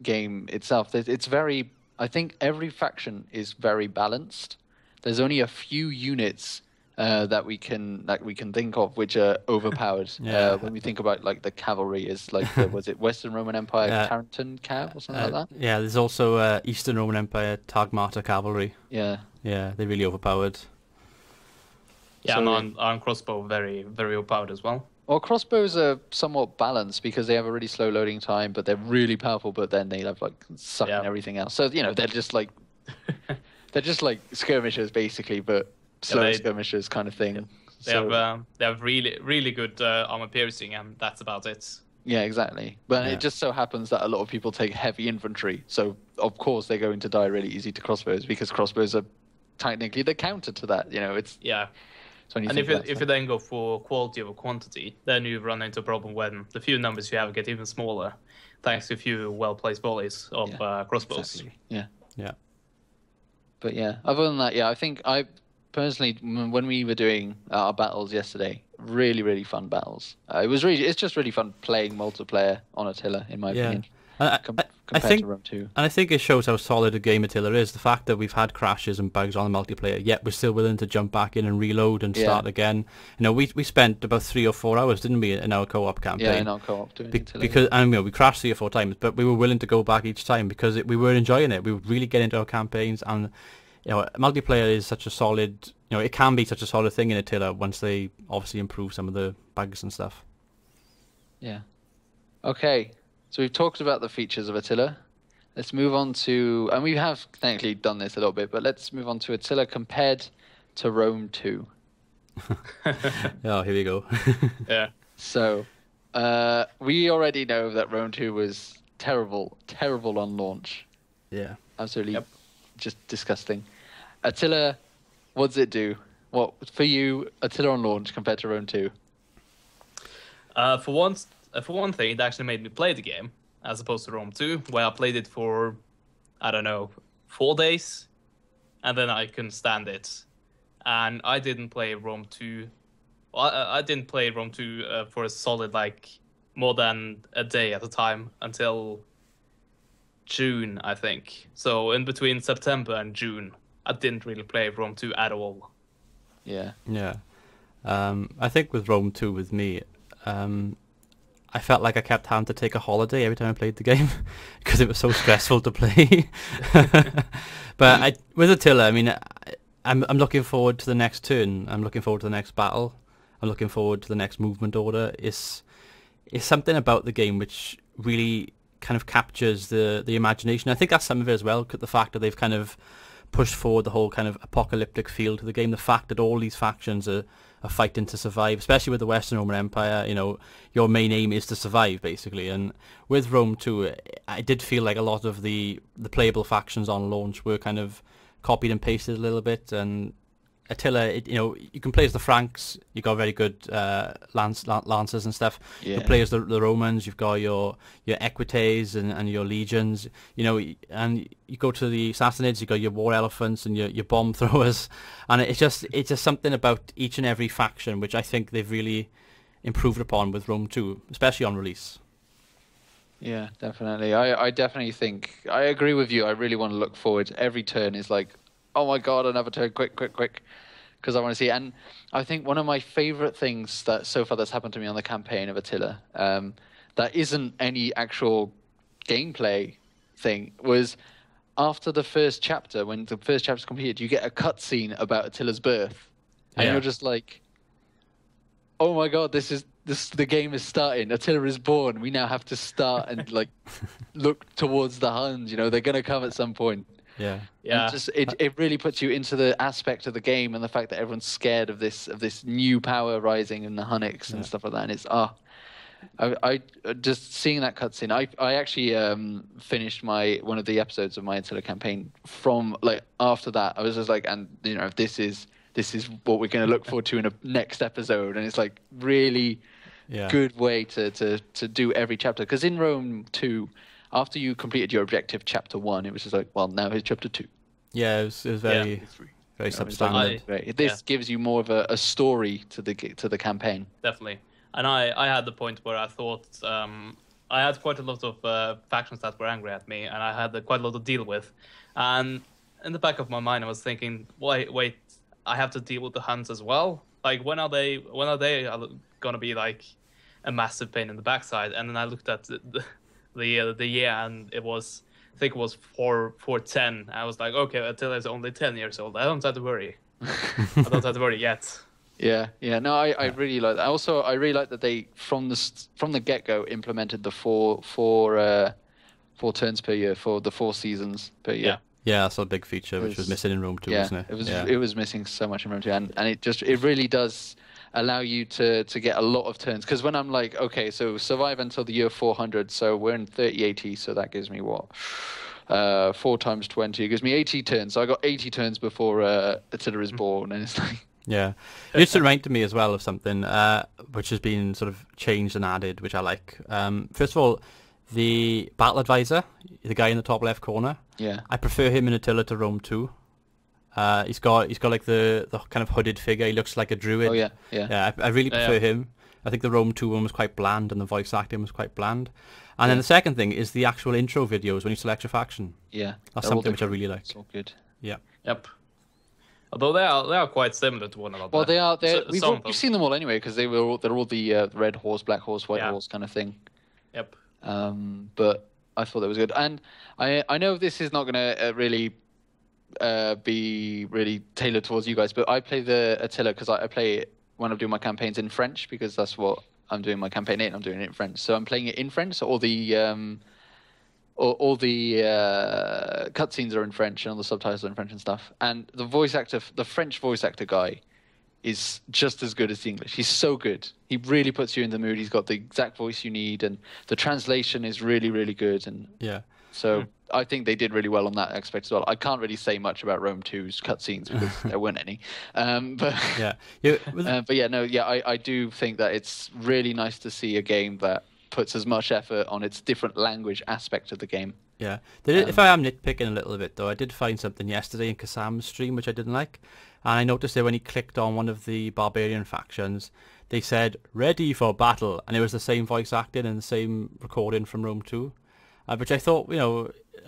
game itself, it's very. I think every faction is very balanced. There's only a few units that we can think of which are overpowered. When we think about like the cavalry, is like was it Western Roman Empire Carrington Cav or something like that? Yeah, there's also Eastern Roman Empire Tagmata cavalry. Yeah, they're really overpowered. Yeah, so, and on crossbow, very overpowered as well. Well, crossbows are somewhat balanced because they have a really slow loading time, but they're really powerful. But then they have like sucking everything else. So they're just like skirmishers basically, but slow skirmishers kind of thing. Yeah. They have really good armor piercing, and that's about it. Yeah, exactly. But it just so happens that a lot of people take heavy infantry, so of course they're going to die really easy to crossbows, because crossbows are technically the counter to that. It's And if you then go for quality over quantity, then you run into a problem when the few numbers you have get even smaller, thanks to a few well-placed volleys of crossbows. Exactly. Yeah. But other than that, I think I personally, when we were doing our battles yesterday, really fun battles. It's just really fun playing multiplayer on Attila, in my opinion. I compared think, to Rome 2. and I think it shows how solid a game Attila is. The fact that we've had crashes and bugs on the multiplayer, yet we're still willing to jump back in and reload and start again. You know, we spent about 3 or 4 hours, didn't we, in our co-op campaign? Yeah, in our co-op doing Attila. Because, and we crashed 3 or 4 times, but we were willing to go back each time because we were enjoying it. We would really get into our campaigns, and you know, multiplayer is such a solid. You know, it can be such a solid thing in Attila once they obviously improve some of the bugs and stuff. Yeah. Okay. So we've talked about the features of Attila. Let's move on to, and we have technically done this a little bit, but let's move on to Attila compared to Rome 2. Oh, here we go. Yeah. So we already know that Rome 2 was terrible on launch. Yeah. Absolutely just disgusting. Attila, what does it do? What, for you, Attila on launch compared to Rome 2? For one thing, it actually made me play the game as opposed to Rome 2, where I played it for, I don't know, 4 days, and then I couldn't stand it. And I didn't play Rome 2. Well, I didn't play Rome 2 for a solid, like, more than a day at a time until June, I think. So in between September and June, I didn't really play Rome 2 at all. Yeah. Yeah. I think with Rome 2 with me, I felt like I kept having to take a holiday every time I played the game because it was so stressful to play. But with Attila, I mean, I'm looking forward to the next turn. I'm looking forward to the next battle. I'm looking forward to the next movement order. It's something about the game which really kind of captures the imagination. I think that's some of it as well, the fact that they've kind of pushed forward the whole kind of apocalyptic feel to the game. The fact that all these factions are fighting to survive, especially with the Western Roman Empire. You know, your main aim is to survive, basically. And with Rome 2, I did feel like a lot of the playable factions on launch were kind of copied and pasted a little bit. And Attila, you know, you can play as the Franks. You got very good lancers and stuff. Yeah. You can play as the Romans. You've got your equites and your legions. You know, and you go to the Sassanids. You got your war elephants and your bomb throwers. And it's just something about each and every faction which I think they've really improved upon with Rome 2, especially on release. Yeah, definitely. I definitely think I agree with you. I really want to look forward. Every turn is like, oh my god, another turn, quick, because I want to see it. And I think one of my favorite things that so far that's happened to me on the campaign of Attila, that isn't any actual gameplay thing, was after the first chapter, when the first chapter's completed, you get a cutscene about Attila's birth, and you're just like, oh my god, the game is starting. Attila is born. We now have to start and like look towards the Huns. You know, they're gonna come at some point. Yeah. Yeah. It really puts you into the aspect of the game and the fact that everyone's scared of this new power rising in the Hunnics and stuff like that. And it's I just seeing that cutscene. I actually finished one of the episodes of my Attila campaign from like after that. I was just like, and you know, this is what we're going to look forward to in a next episode. And it's like really good way to do every chapter, because in Rome 2. After you completed your objective, chapter 1, it was just like, well, now here's chapter 2. Yeah, it was very substandard. This gives you more of a story to the campaign. Definitely. And I had the point where I thought I had quite a lot of factions that were angry at me, and I had quite a lot to deal with. And in the back of my mind, I was thinking, wait, I have to deal with the Huns as well? Like, when are they going to be like a massive pain in the backside? And then I looked at the year, and I think it was 410. I was like, okay, Attila is only 10 years old. I don't have to worry. I don't have to worry yet. Yeah. No, I really like that. Also, I really like that they from the get-go implemented the four turns per year for the 4 seasons per year. Yeah, that's a big feature which was missing in Rome 2, wasn't it? It was missing so much in Rome 2, and it really does allow you to get a lot of turns. Because when I'm like, okay, so survive until the year 400, so we're in 3080, so that gives me what? 4 times 20, it gives me 80 turns. So I got 80 turns before Attila is born, and it's like... Yeah. It just reminded me as well of something which has been sort of changed and added, which I like. First of all, the battle advisor, the guy in the top left corner. Yeah. I prefer him in Attila to Rome 2. He's got like the kind of hooded figure. He looks like a druid. Oh yeah. I really prefer him. I think the Rome 2 one was quite bland and the voice acting was quite bland. And then the second thing is the actual intro videos when you select your faction. Yeah. That's something which I really like. It's all good. Yeah. Yep. Although they are quite similar to one another. Well, they are. We've Some seen them all anyway because they're all the red horse, black horse, white horse kind of thing. Yep. But I thought that was good, and I know this is not going to really be really tailored towards you guys, but I play the Attila because I play it when I'm doing my campaigns in French because that's what I'm doing my campaign in. I'm doing it in French, so I'm playing it in French. So all the cutscenes are in French and all the subtitles are in French and stuff. And the French voice actor guy, is just as good as the English. He's so good. He really puts you in the mood. He's got the exact voice you need, and the translation is really, really good. And so I think they did really well on that aspect as well. I can't really say much about Rome 2's cutscenes because there weren't any. But I do think that it's really nice to see a game that puts as much effort on its different language aspect of the game. Yeah. If I am nitpicking a little bit, though, I did find something yesterday in Kasam's stream which I didn't like. And I noticed that when he clicked on one of the barbarian factions, they said, "Ready for battle." And it was the same voice acting and the same recording from Rome 2. Which I thought,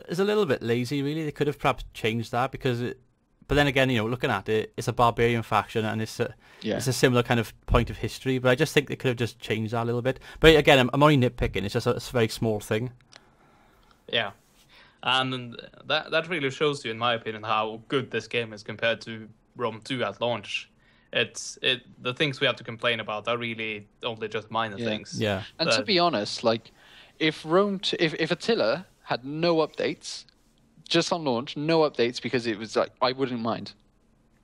is a little bit lazy, really. They could have perhaps changed that but then again, looking at it, it's a barbarian faction and it's a similar kind of point of history. But I just think they could have just changed that a little bit. But again, I'm only nitpicking. It's just a very small thing. Yeah. And that really shows you, in my opinion, how good this game is compared to Rome 2 at launch. The things we have to complain about are really only just minor things. Yeah. And to be honest, like if Attila had no updates, just on launch, no updates, because it was like I wouldn't mind.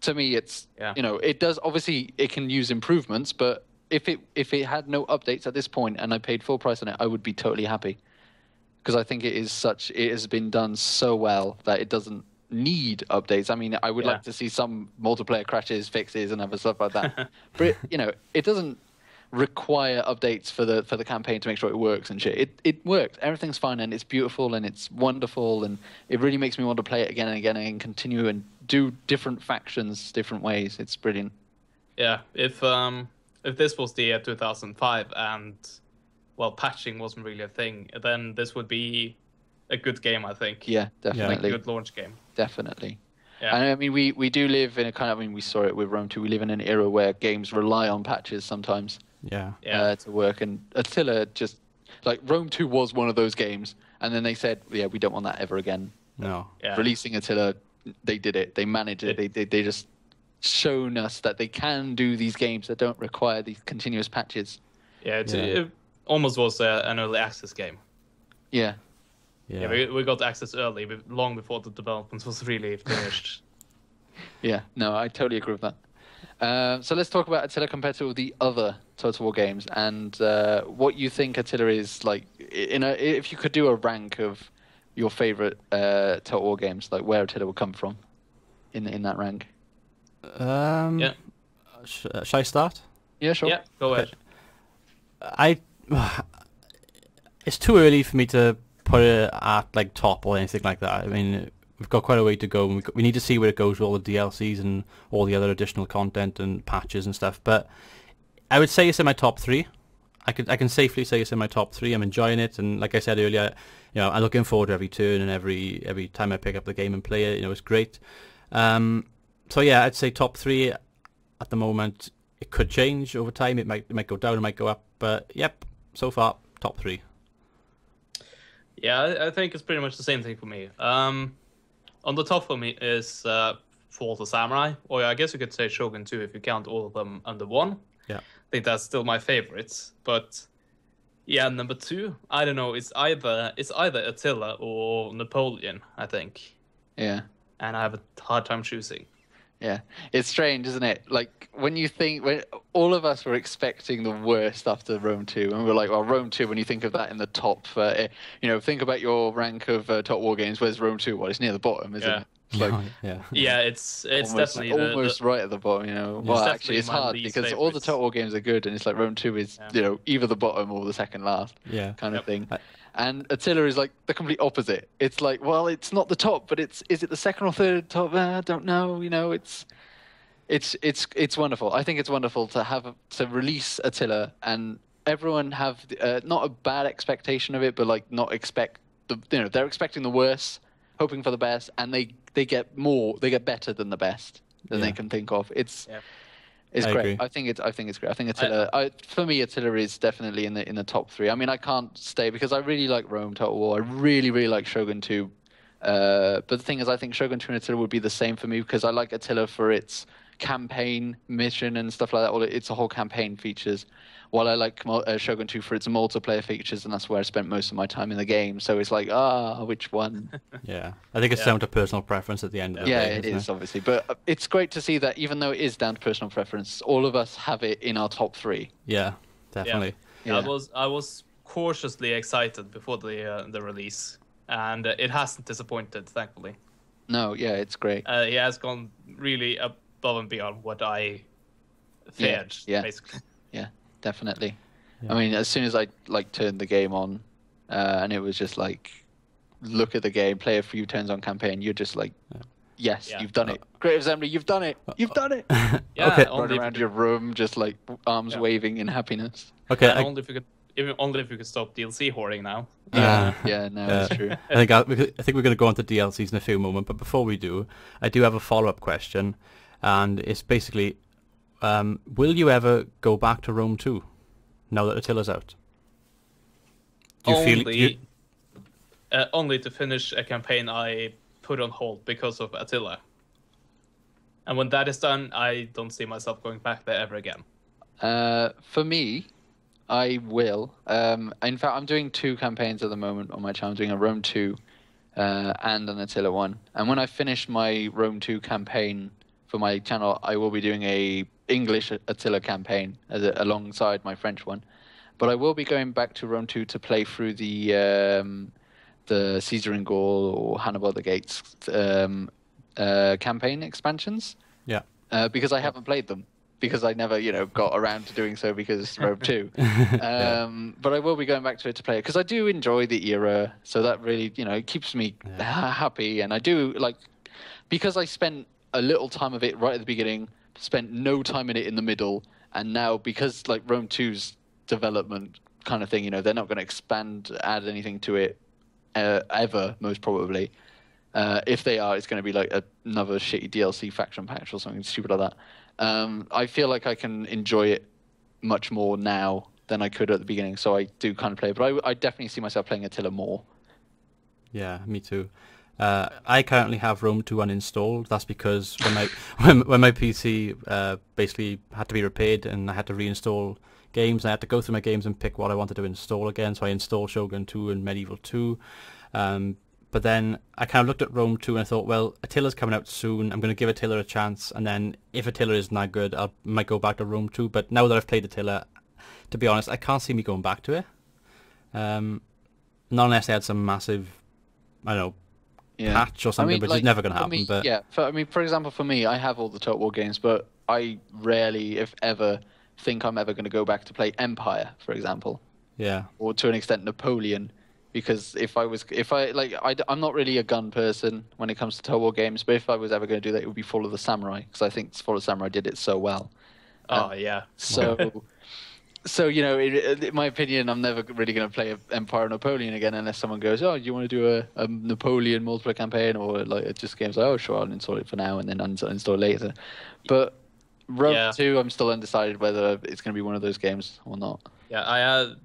To me, it's it does obviously it can use improvements, but if it had no updates at this point and I paid full price on it, I would be totally happy. Because I think it has been done so well that it doesn't need updates. I mean, I would like to see some multiplayer crashes, fixes, and other stuff like that. But it doesn't require updates for the campaign to make sure it works and shit. It works. Everything's fine and it's beautiful and it's wonderful and it really makes me want to play it again and again and continue and do different factions different ways. It's brilliant. Yeah, if this was the year 2005 and patching wasn't really a thing, then this would be a good game, I think. Yeah, definitely. A good launch game. Definitely. Yeah. And I mean, we do live in a kind of, we saw it with Rome 2, we live in an era where games rely on patches sometimes to work. And Attila just, like, Rome 2 was one of those games, and then they said, we don't want that ever again. No. Yeah. Releasing Attila, they did it. They managed it. They just shown us that they can do these games that don't require these continuous patches. Yeah, it almost was an early access game. Yeah. Yeah, we got access early, long before the development was really finished. Yeah, no, I totally agree with that. So let's talk about Attila compared to the other Total War games and what you think Attila is like. If you could do a rank of your favorite Total War games, like where Attila would come from in that rank. Shall I start? Yeah, sure. Yeah, go ahead. It's too early for me to put it at like top or anything like that. I mean, we've got quite a way to go, and we need to see where it goes with all the DLCs and all the other additional content and patches and stuff. But I would say it's in my top 3. I can safely say it's in my top 3. I'm enjoying it, and like I said earlier, I'm looking forward to every turn and every time I pick up the game and play it. It's great. So yeah, I'd say top 3 at the moment. It could change over time. It might go down, it might go up, but yep, so far top 3. Yeah, I think it's pretty much the same thing for me. On the top for me is Fall of the Samurai, or I guess you could say Shogun 2 if you count all of them under one. Yeah, I think that's still my favorites. But yeah, number 2, I don't know. It's either Attila or Napoleon, I think. Yeah, and I have a hard time choosing. Yeah, it's strange, isn't it? Like when all of us were expecting the worst after Rome 2, and we're like, well, Rome 2. When you think of that in the top, think about your rank of top war games. Where's Rome 2? Well, it's near the bottom, isn't it? Yeah, it's almost, definitely almost right at the bottom. Well, actually, it's hard because all the top war games are good, and it's like Rome 2 is either the bottom or the second last. Kind of thing. And Attila is like the complete opposite. It's like, well, it's not the top, but is it the second or third top? I don't know. It's It's wonderful. I think it's wonderful to release Attila and everyone have not a bad expectation of it, but like not expect they're expecting the worst, hoping for the best, and they get better than the best than they can think of. It's great. agree. I think it's great. I think Attila. For me, Attila is definitely in the top 3. I mean, I can't stay because I really like Rome Total War. I really like Shogun 2. But the thing is, I think Shogun 2 and Attila would be the same for me because I like Attila for its campaign mission and stuff like that. Well, it's a whole campaign features, while I like Shogun 2 for its multiplayer features, and that's where I spent most of my time in the game. So it's like, which one? Yeah, I think it's down to personal preference at the end of the day. Yeah, it is, obviously. But it's great to see that even though it is down to personal preference, all of us have it in our top 3. Yeah, definitely. Yeah. I was cautiously excited before the release, and it hasn't disappointed, thankfully. No, yeah, it's great. He has gone really above and beyond what I feared, basically. Yeah, definitely. Yeah. I mean, as soon as I turned the game on, and it was just like, look at the game, play a few turns on campaign, you're just like, yes, you've done it. Great Assembly, you've done it. You've done it. Okay. Run around your room, just like arms waving in happiness. Okay. And only if you could stop DLC hoarding now. No, it's true. I think we're going to go on to DLCs in a few moments, but before we do, I do have a follow-up question, and it's basically, will you ever go back to Rome 2 now that Attila's out? Do you only to finish a campaign I put on hold because of Attila. And when that is done, I don't see myself going back there ever again. For me, I will. In fact, I'm doing 2 campaigns at the moment on my channel. I'm doing a Rome 2 and an Attila 1. And when I finish my Rome 2 campaign for my channel, I will be doing a English Attila campaign alongside my French one. But I will be going back to Rome 2 to play through the Caesar in Gaul or Hannibal the Gates campaign expansions. Yeah. Because I haven't played them. Because I never, got around to doing so because it's Rome 2. But I will be going back to it to play it because I do enjoy the era. So that really, it keeps me happy. And I do, because I spent a little time of it right at the beginning, spent no time in it in the middle, and now because, Rome 2's development kind of thing, they're not going to add anything to it ever, most probably. If they are, it's going to be another shitty DLC faction patch or something stupid like that. I feel like I can enjoy it much more now than I could at the beginning, so I do kind of play it. But I definitely see myself playing Attila more. Yeah, me too. I currently have Rome 2 uninstalled. That's because when my PC basically had to be repaired and I had to reinstall games, I had to go through my games and pick what I wanted to install again. So I installed Shogun 2 and Medieval 2. But then I kind of looked at Rome 2 and I thought, well, Attila's coming out soon. I'm going to give Attila a chance. And then if Attila isn't that good, I might go back to Rome 2. But now that I've played Attila, to be honest, I can't see me going back to it. Not unless they had some massive, I don't know, patch or something, which is never going to happen. For example, for me, I have all the Total War games, but I rarely, if ever, think I'm ever going to go back to play Empire, for example. Yeah. Or to an extent, Napoleon. Because I'm not really a gun person when it comes to Total War games, but if I was ever going to do that, it would be Fall of the Samurai, because I think Fall of the Samurai did it so well. So in my opinion, I'm never really going to play Empire or Napoleon again unless someone goes, "Oh, do you want to do a Napoleon multiplayer campaign?" Or just games like, "Oh, sure, I'll install it for now and then uninstall it later." But Rome 2, I'm still undecided whether it's going to be one of those games or not. Yeah, I had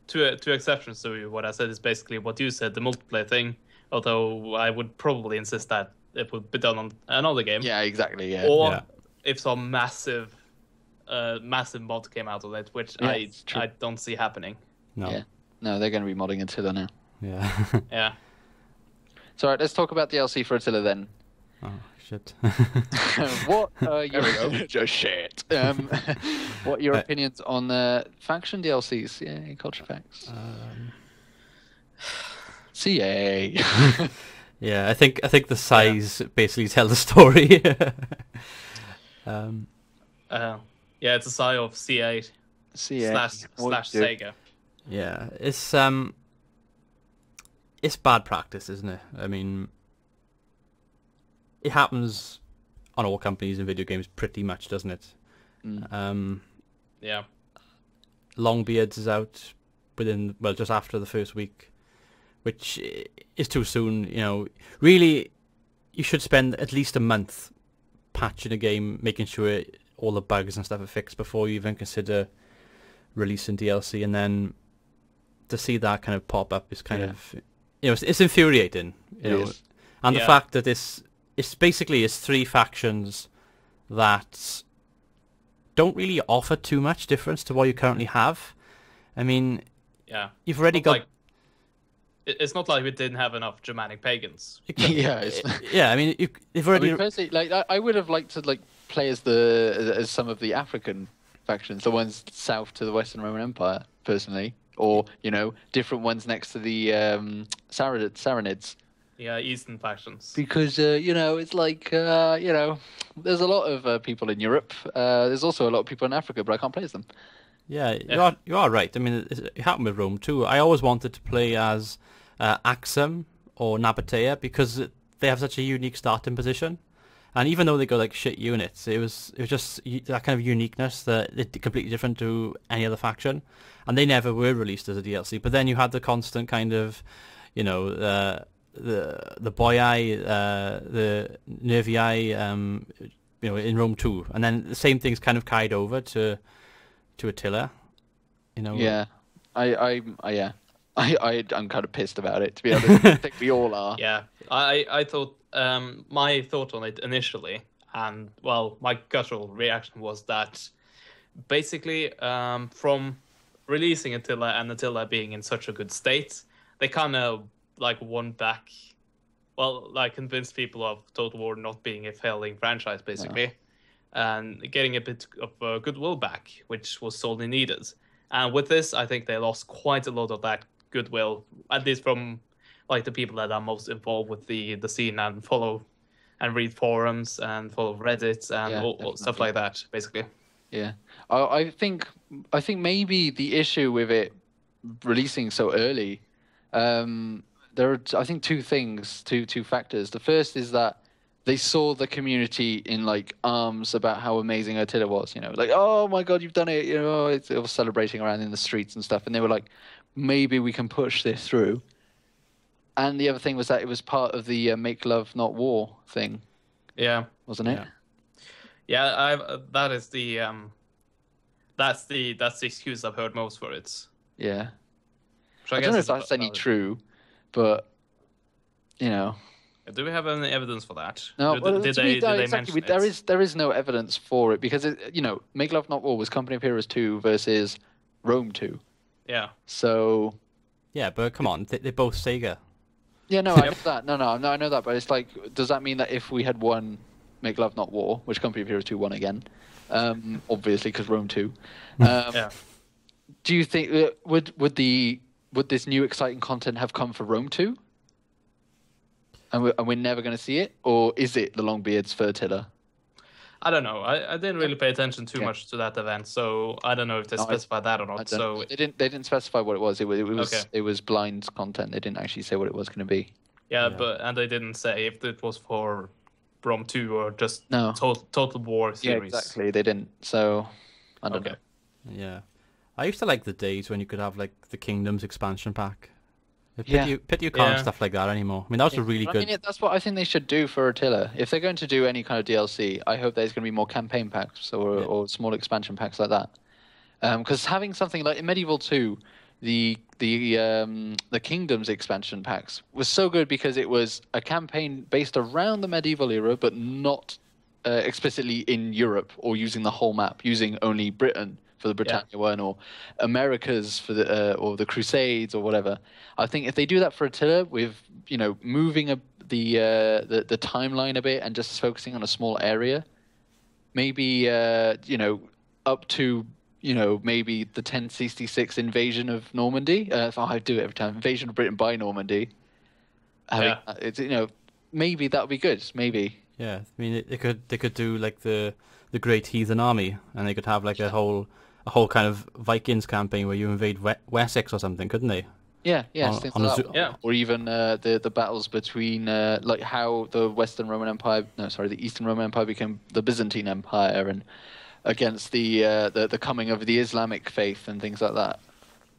two exceptions to what I said is basically what you said, the multiplayer thing, although I would probably insist that it would be done on another game. Yeah, exactly, yeah. Or if some massive mod came out of it, which I don't see happening. No. Yeah. No, they're going to be modding Attila now. Yeah. Yeah. So, all right, let's talk about DLC for Attila then. Oh, shit. What are your shit? What are your opinions on faction DLCs? Yeah, culture packs. CA. Yeah, I think the size basically tells the story. It's a size of C8 slash Sega. Yeah, it's bad practice, isn't it? I mean, it happens on all companies in video games pretty much, doesn't it? Yeah. Longbeards is out just after the first week, which is too soon. Really, you should spend at least a month patching a game, making sure all the bugs and stuff are fixed before you even consider releasing DLC. And then to see that kind of pop up is kind of, it's infuriating. And the fact that it's basically three factions that don't really offer too much difference to what you currently have. I mean, you've already got. It's not like we didn't have enough Germanic pagans. I mean, you've already. Personally, I would have liked to play as some of the African factions, the ones south to the Western Roman Empire, personally, or different ones next to the Saronids. Yeah, Eastern factions. Because it's like there's a lot of people in Europe. There's also a lot of people in Africa, but I can't play as them. Yeah, you are right. I mean, it happened with Rome too. I always wanted to play as Axum or Nabatea because they have such a unique starting position. And even though they got shit units, it was just that kind of uniqueness that it's completely different to any other faction. And they never were released as a DLC. But then you had the constant kind of, the Boyai, the Nervii, in Rome too. And then the same thing's kind of carried over to Attila. Yeah, I'm kind of pissed about it, to be honest. I think we all are. Yeah, I thought my thought on it initially, and my guttural reaction was that basically from releasing Attila and Attila being in such a good state, they kind of won back, convinced people of Total War not being a failing franchise, basically. And getting a bit of goodwill back, which was sorely needed. And with this, I think they lost quite a lot of that goodwill, at least from the people that are most involved with the scene and follow and read forums and follow Reddit and all stuff like that, basically. Yeah, I think maybe the issue with it releasing so early, there are two factors. The first is that they saw the community in arms about how amazing Attila was, oh my god, you've done it, it was celebrating around in the streets and stuff, and they were like, maybe we can push this through. And the other thing was that it was part of the make love not war thing. Yeah, wasn't it? Yeah, that is the that's the excuse I've heard most for it. Yeah, I don't know if that's any true, but do we have any evidence for that? No, did they mention it? There is no evidence for it because Make Love Not War was Company of Heroes 2 versus Rome 2. Yeah. So. Yeah, but come on, they're both Sega. Yeah, no, I know that. No, I know that, but it's does that mean that if we had won Make Love Not War, which Company of Heroes 2 won again, obviously because Rome 2, do you think would this new exciting content have come for Rome 2? And we're never going to see it, or is it the Longbeards for Attila? I don't know. I didn't really pay attention too much to that event, so I don't know if they specified that or not. So they didn't specify what it was. It was blind content. They didn't actually say what it was going to be. Yeah, and they didn't say if it was for Rome 2 or just Total War series. Yeah, exactly. They didn't. So I don't know. Yeah, I used to like the days when you could have the Kingdoms expansion pack. Pity you can't have stuff like that anymore. I mean, that was a really good. That's what I think they should do for Attila. If they're going to do any kind of DLC, I hope there's going to be more campaign packs or small expansion packs like that. Because having something like in Medieval 2, the Kingdoms expansion packs was so good because it was a campaign based around the medieval era, but not explicitly in Europe or using the whole map, using only Britain for the Britannia one, or Americas for the or the Crusades or whatever. I think if they do that for Attila, with moving the timeline a bit and just focusing on a small area, maybe up to maybe the 1066 invasion of Normandy. I do it every time. Invasion of Britain by Normandy. It's maybe that would be good. Maybe. Yeah, I mean they could do the Great Heathen Army, and they could have a whole kind of Vikings campaign where you invade Wessex or something, couldn't they? Yeah, yes, On- things on like a that. Yeah. Or even the battles between like how the Western Roman Empire, no, sorry, the Eastern Roman Empire became the Byzantine Empire, and against the coming of the Islamic faith and things like that.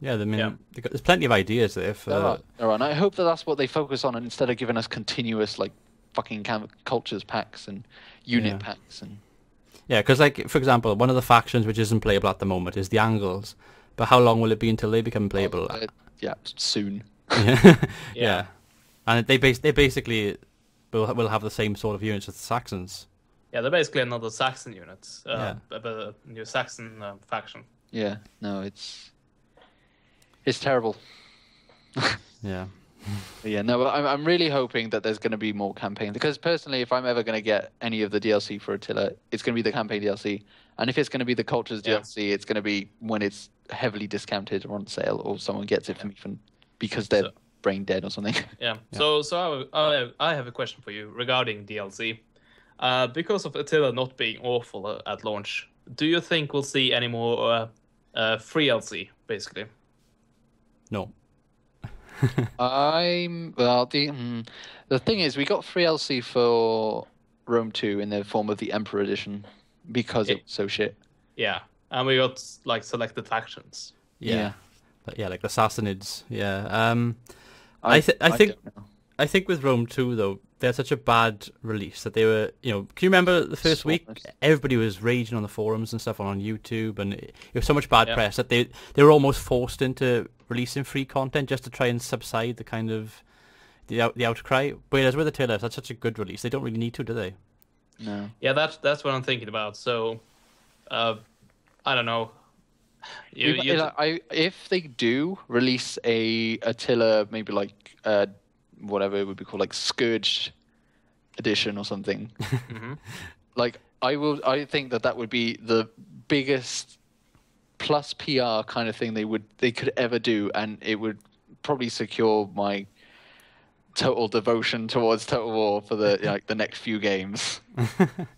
Yeah, I mean, Yeah. there's plenty of ideas there for. There are, and I hope that that's what they focus on, and instead of giving us continuous like fucking cultures packs and unit Yeah. packs and Yeah, because like for example, one of the factions which isn't playable at the moment is the Angles. But how long will it be until they become playable? yeah, soon. Yeah. Yeah. And they basically will have the same sort of units as the Saxons. Yeah, they're basically another Saxon unit. Yeah. A new Saxon faction. Yeah, no, it's terrible. Yeah. But yeah, no, I'm really hoping that there's going to be more campaign, because personally, if I'm ever going to get any of the DLC for Attila, it's going to be the campaign DLC, and if it's going to be the Cultures Yeah. DLC, it's going to be when it's heavily discounted or on sale, or someone gets it for me because they're brain dead or something. Yeah. So I have a question for you regarding DLC. Because of Attila not being awful at launch, do you think we'll see any more free DLC, basically? No. The thing is, we got free DLC for Rome 2 in the form of the Emperor Edition because it was so shit. Yeah. And we got like selected factions. Yeah. Yeah, like the Sassanids. Yeah. I think don't know. I think with Rome 2 though, they had such a bad release that they were, can you remember the first week? Everybody was raging on the forums and stuff on YouTube, and it was so much bad press that they were almost forced into releasing free content just to try and subside the kind of the outcry. Whereas with Attila, that's such a good release, they don't really need to, do they? No. Yeah, that's what I'm thinking about. So, I don't know. If they do release a Attila, maybe like whatever it would be called, like Scourge edition or something, like I think that would be the biggest plus PR kind of thing they could ever do, and it would probably secure my total devotion towards Total War for the next few games.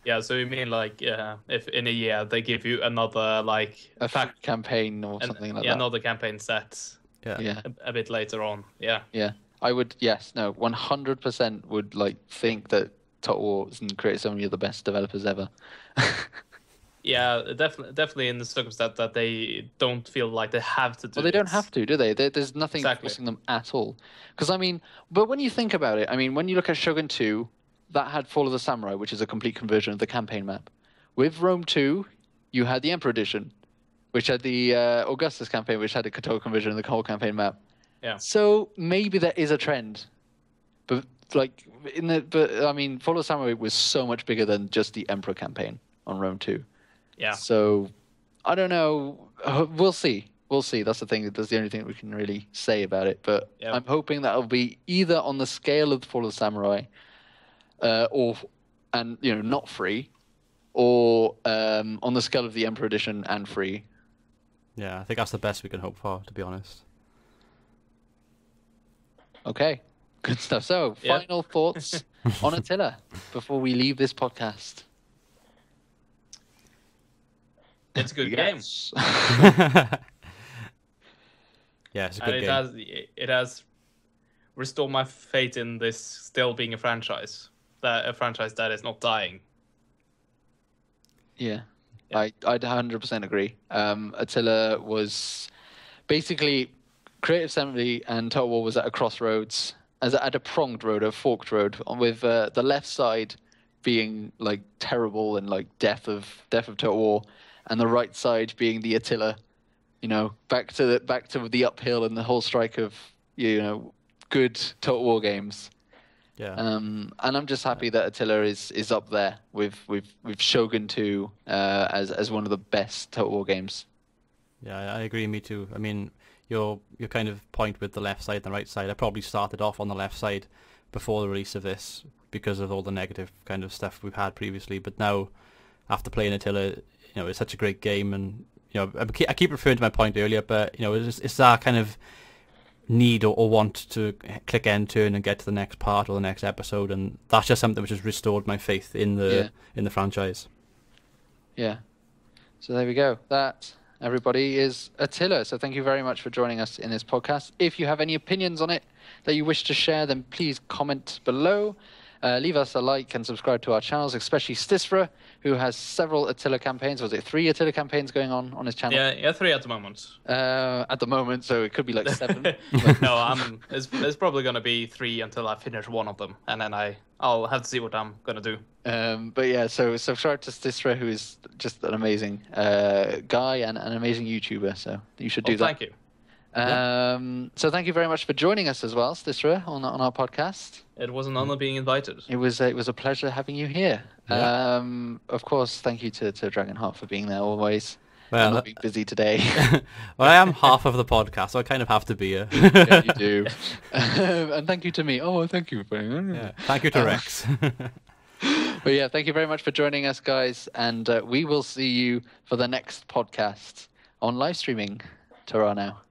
Yeah, so you mean like if in a year they give you another like A fact campaign or something like that. another campaign set. Yeah. A bit later on. Yeah. Yeah. I would 100% would like think that Total War and create some of the best developers ever. Yeah, definitely in the circumstance that they don't feel like they have to do. Well, they don't have to, do they? There's nothing forcing them at all. Because but when you think about it, when you look at Shogun 2, that had Fall of the Samurai, which is a complete conversion of the campaign map. With Rome 2, you had the Emperor Edition, which had the Augustus campaign, which had a total conversion of the whole campaign map. Yeah. So maybe there is a trend, but Fall of the Samurai was so much bigger than just the Emperor campaign on Rome 2. Yeah. So I don't know. We'll see. That's the thing. That's the only thing we can really say about it. But I'm hoping that it'll be either on the scale of the Fall of the Samurai, not free, or on the scale of the Emperor Edition and free. Yeah, I think that's the best we can hope for, to be honest. Okay, good stuff. So, final thoughts on Attila before we leave this podcast. It's a good game. Yeah, it's a good game. It has restored my faith in this still being a franchise that is not dying. Yeah. I'd 100% agree. Attila was basically Creative Assembly and Total War was at a crossroads, at a pronged road, a forked road, with the left side being like terrible and like death of Total War, and the right side being the Attila, back to the uphill and the whole strike of good Total War games. Yeah. And I'm just happy that Attila is up there with Shogun 2 as one of the best Total War games. Yeah, I agree. Me too. Your kind of point with the left side and the right side. I probably started off on the left side before the release of this because of all the negative kind of stuff we've had previously. But now, after playing Attila, it's such a great game, and I keep referring to my point earlier, but it's that kind of need or want to click end turn and get to the next part or the next episode, and that's just something which has restored my faith in the franchise. Yeah. So there we go. That everybody, is Attila. So thank you very much for joining us in this podcast. If you have any opinions on it that you wish to share, then please comment below. Leave us a like and subscribe to our channels, especially Stisra, who has several Attila campaigns. Was it 3 Attila campaigns going on his channel? Yeah, 3 at the moment. At the moment, so it could be like 7. No, it's probably gonna be 3 until I finish one of them, and then I'll have to see what I'm gonna do. But yeah, so subscribe to Stisra, who is just an amazing guy and an amazing YouTuber. So you should do that. Thank you. So thank you very much for joining us as well, Stisra, on our podcast. It was an honor being invited. It was a pleasure having you here. Yeah. Of course, thank you to Dragonheart for being there always. Well, And not being busy today. well, I am half of the podcast, so I kind of have to be here. Yeah, you do. And thank you to me. Oh, thank you. Yeah. Thank you to Rex. But yeah, thank you very much for joining us, guys. And we will see you for the next podcast on live streaming. Ta-ra now.